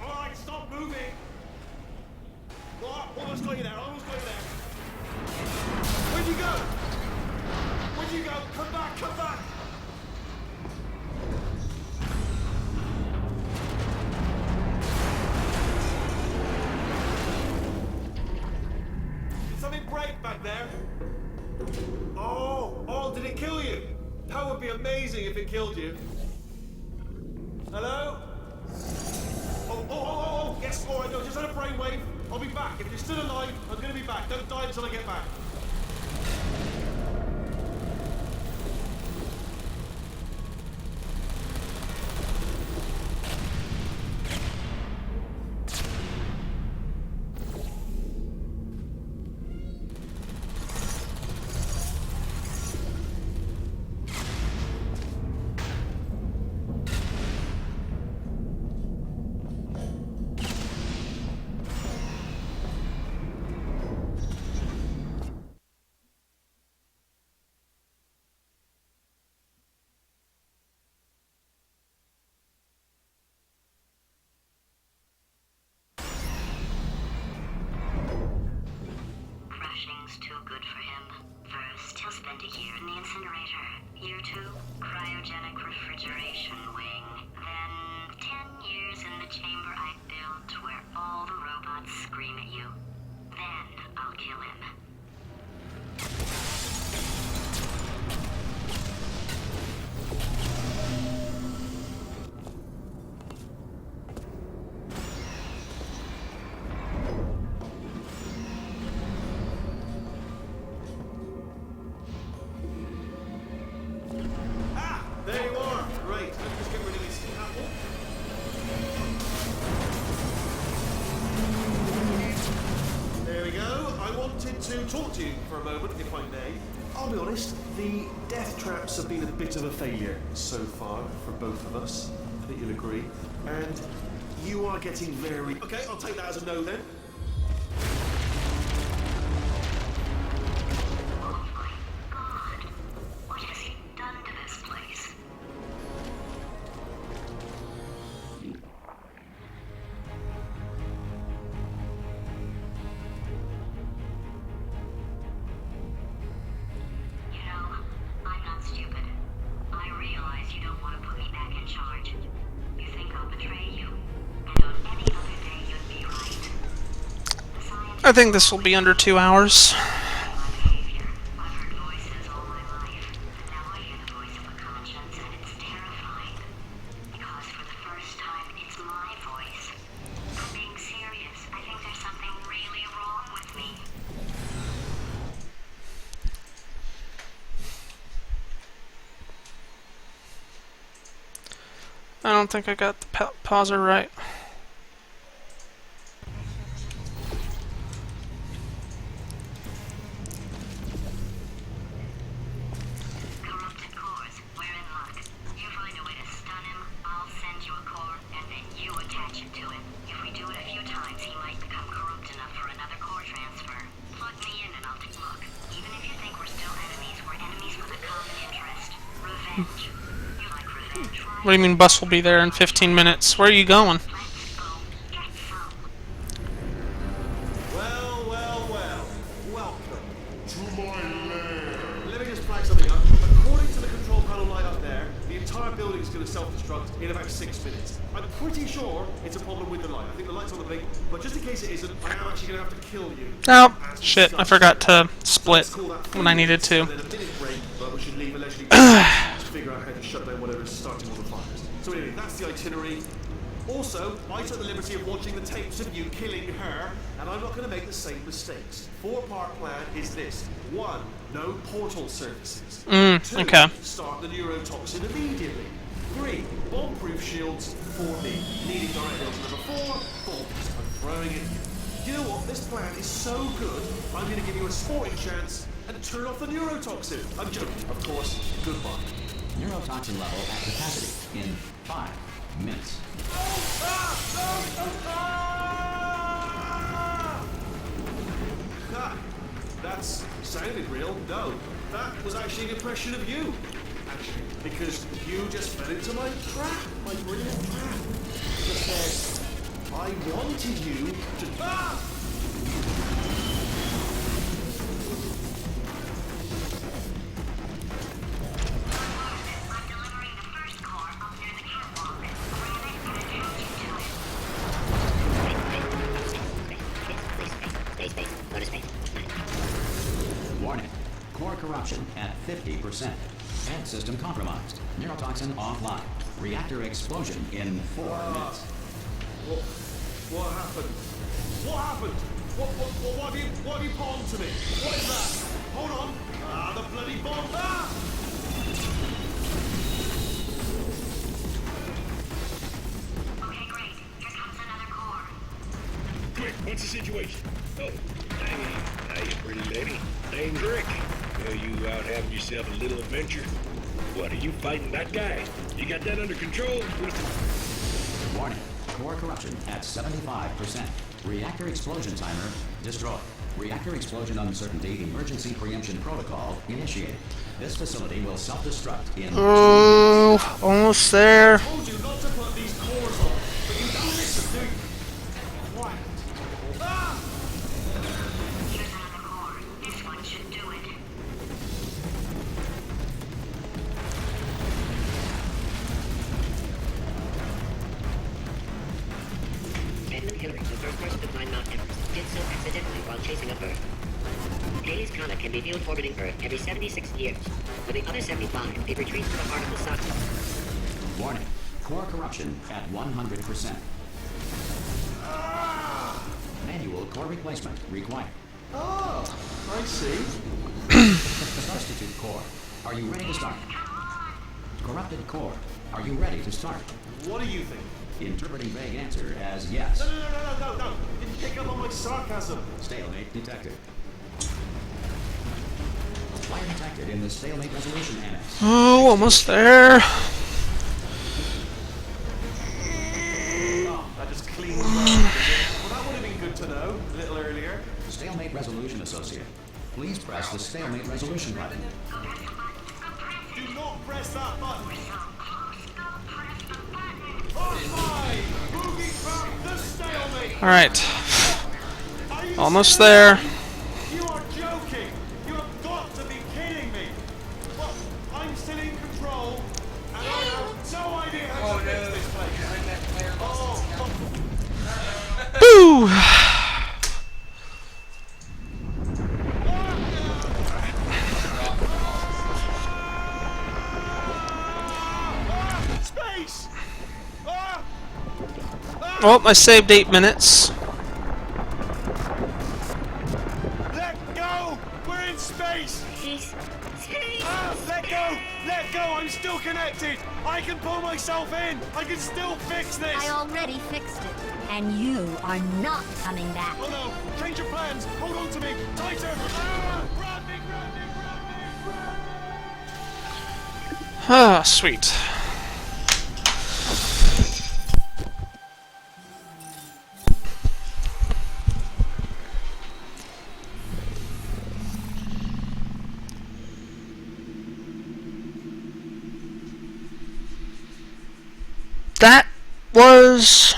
Alright, stop moving. Oh, almost got you there, almost got you there. Where'd you go? Where'd you go? Come back, come back. Did something break back there? Oh, did it kill you? That would be amazing if it killed you. Hello? Oh, yes, alright, no, just had a brainwave. I'll be back. If you're still alive, I'm gonna be back. Don't die until I get back. Crashing's too good for him. First, he'll spend a year in the incinerator. Year 2, cryogenic refrigeration wing. Then 10 years in the chamber I built where all the robots scream at you. Then I'll kill him. There you are. Great. Let me just get rid of this apple. There we go. I wanted to talk to you for a moment, if I may. I'll be honest, the death traps have been a bit of a failure so far for both of us. I think you'll agree. And you are getting very... Okay, I'll take that as a no then. I think this will be under 2 hours. I don't think I got the pauser right. What do you mean bus will be there in 15 minutes? Where are you going? Well. Welcome to my lair. Let me just flag something up. According to the control panel light up there, the entire building is going to self-destruct in about 6 minutes. I'm pretty sure it's a problem with the light. I think the light's on the blink, but just in case it isn't, I am actually going to have to kill you. Oh, shit, I forgot to split when I needed to. And then a minute break, but we should leave allegedly to figure out how to shut down whatever is starting all the fires. So anyway, that's the itinerary. Also, I took the liberty of watching the tapes of you killing her, and I'm not going to make the same mistakes. 4-part plan is this. 1, no portal services. 2, okay. Start the neurotoxin immediately. 3, bomb-proof shields for me. Needing direct hits. Number 4, bombs. I'm throwing it here. You know what? This plan is so good, I'm going to give you a sporting chance and turn off the neurotoxin. I'm joking, of course. Goodbye. Neurotoxin level at capacity in 5 minutes. God, That's sounded real. No, that was actually an impression of you. Actually, because you just fell into my trap, my brilliant trap. Just said, I wanted you to. Ah! Warning. Core corruption at 50%. Head system compromised. Neurotoxin offline. Reactor explosion in 4 minutes. What happened? What happened? What have you put onto me? What is that? Hold on. Ah, the bloody bomb. Ah! Okay, great. Here comes another core. Quick, what's the situation? Oh, hey, how you pretty lady? Name's Rick. Well, you out having yourself a little adventure? What, are you fighting that guy? You got that under control? Warning. Core corruption at 75%. Reactor explosion timer destroyed. Reactor explosion uncertainty emergency preemption protocol initiated. This facility will self-destruct in 2 minutes. Oh, almost there. I told you not to put these cores on, but you don't listen, do you? Quiet. Ah! Here's another core. This one should do it. Edmund Hillary, the first person to climb Mount Everest, did so accidentally while chasing a bird. Halley's Comet can be viewed orbiting Earth every 76 years. For the other 75, it retreats to the heart of the sun. Warning. Core corruption at 100%. Manual core replacement required. Oh, I see. Substitute core. Are you ready to start? Corrupted core. Are you ready to start? What do you think? Interpreting vague answer as yes. No. Didn't pick up on my sarcasm. Stalemate detected. Fire detected in the stalemate resolution annex. Oh, almost there. Oh, that just cleans up. Well, that would have been good to know a little earlier. Stalemate resolution associate. Please press the stalemate resolution button. Do not press that button. Oh my! Moving from the stalemate. All right. Are you Almost serious? there. You are joking. You have got to be kidding me. Well, I'm still in control, and I have no idea how to fix this place. Oh, Boo! space! Ah! Well, I saved 8 minutes. Let go! We're in space! Ah, let go! Let go! I'm still connected! I can pull myself in! I can still fix this! I already fixed it, and you are not coming back. Oh no! Change your plans! Hold on to me! Tighter! Ah! Grab me! Ah, sweet. That was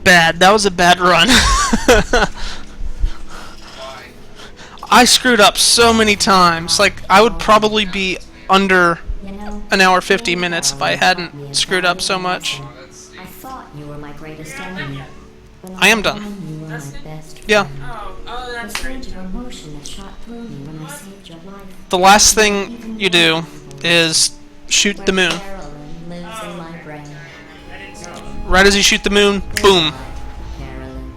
bad. That was a bad run. I screwed up so many times. Like, I would probably be under an hour 50 minutes if I hadn't screwed up so much. I thought you were my greatest enemy. I am done. You were my best Yeah. Oh, The that's surge great. of emotion that shot through me when I saved your life. The last thing you do is shoot the moon. Carolyn lives in my brain. I didn't see Right as you shoot the moon, boom, Carolyn.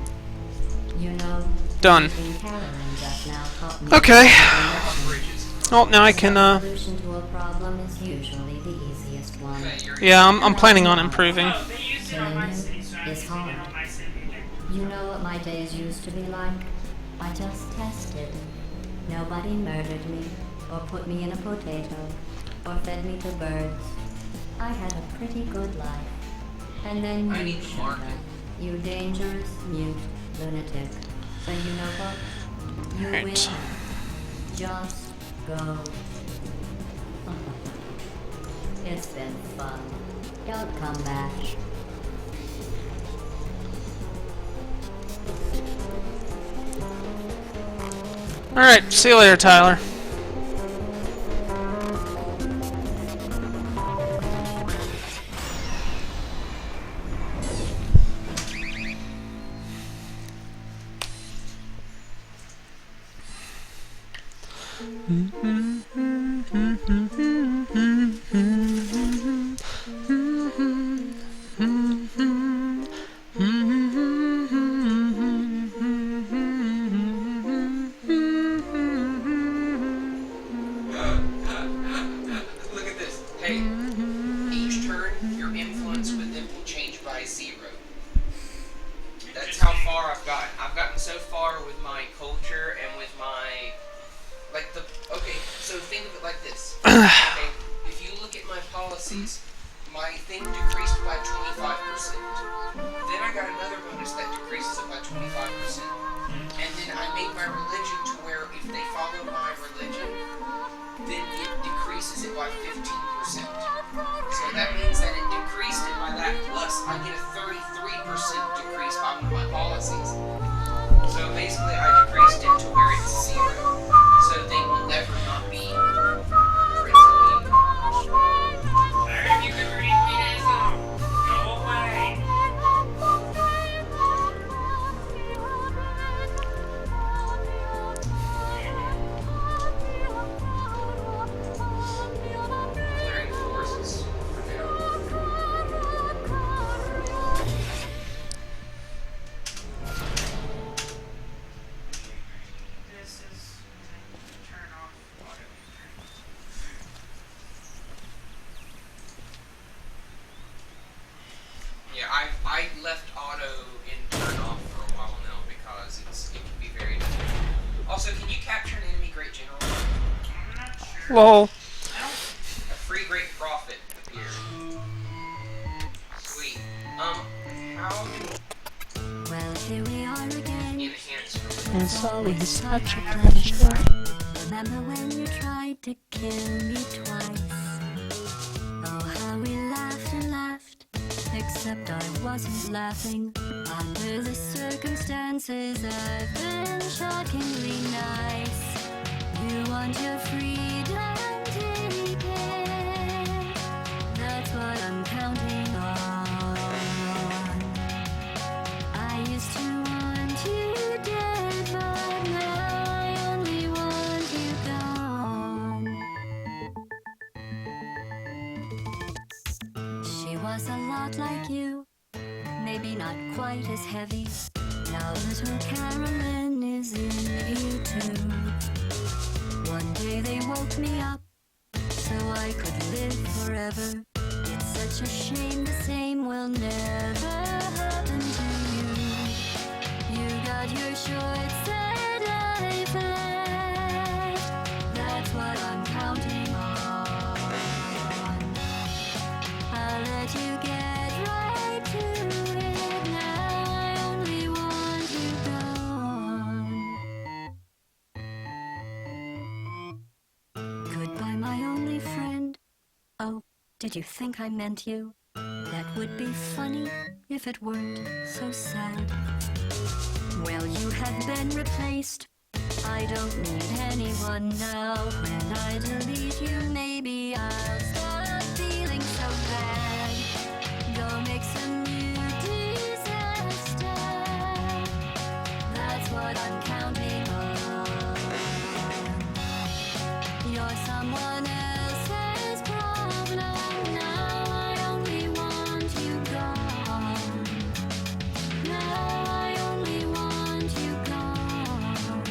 You know, done. meeting Carolyn just now taught me Okay. that Oh, now I can, the solution to a problem is usually the easiest one. yeah, I'm planning on improving. Oh, they used it on my city, so I It's used it hard. on my city. You know what my days used to be like? I just tested. Nobody murdered me, or put me in a potato, or fed me to birds. I had a pretty good life. And then I you need to showed mark up. it. You dangerous, mute lunatic. So you know what? You Right. win. Just go. It's been fun. Don't come back. Alright, see you later, Tyler. Look at this. Hey, each turn, your influence with them will change by 0. That's how far I've gotten. I've gotten so far with my culture and with my, like the, okay, so think of it like this. Okay, if you look at my policies, my thing decreased by 25%. Then I got another bonus that decreases it by 25%. And then I made my religion to where if they follow my religion, then it decreases it by 15%. So that means that it decreased it by that, plus I get a 33% decrease by one of my policies. So basically I decreased it to where it's 0. So they will never not be friends with me. If you could read me this song, go away. Clearing forces for now. This is turn off auto. Yeah, I left auto in turn off for a while now because it can be very difficult. Also, can you capture an enemy great general? I'm not sure. Lol. A free great prophet appeared. Sweet. How Well, here we are again. enhance It's always such a pleasure. Remember when you tried to kill me twice? Oh, how we laughed and laughed. Except I wasn't laughing. Under the circumstances, I've been shockingly nice. You want your freedom, take it. That's what I'm counting on. I used to want you dead, but now I only want you gone. She was a lot like you, maybe not quite as heavy. Now little Carolyn is in you too. One day they woke me up so I could live forever. It's such a shame the same will never happen to you. You got your shorts and life left. That's what I'm counting on. I'll let you get right to it. Now I only want you gone. Goodbye, my only friend. Oh, did you think I meant you? That would be funny if it weren't so sad. Well, you have been replaced. I don't need anyone now. When I delete you, maybe I'll stop feeling so bad. Go make some new disaster. That's what I'm counting on. You're someone else's problem. Now I only want you gone. Now I only want you gone.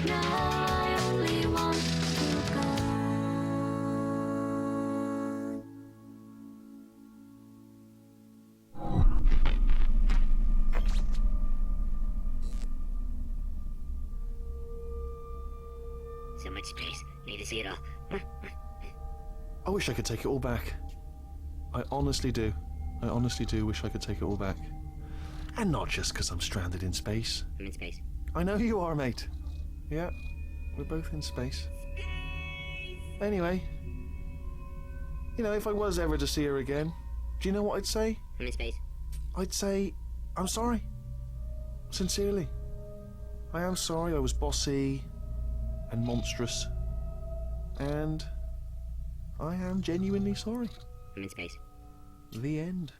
Now I only want you gone. So much space. Need to see it all. I wish I could take it all back. I honestly do. I honestly do wish I could take it all back. And not just because I'm stranded in space. I'm in space. I know you are, mate. Yeah, we're both in space. Anyway, you know, if I was ever to see her again, do you know what I'd say? I'm in space. I'd say, I'm sorry. Sincerely. I am sorry I was bossy and monstrous. And I am genuinely sorry. I'm in space. The end.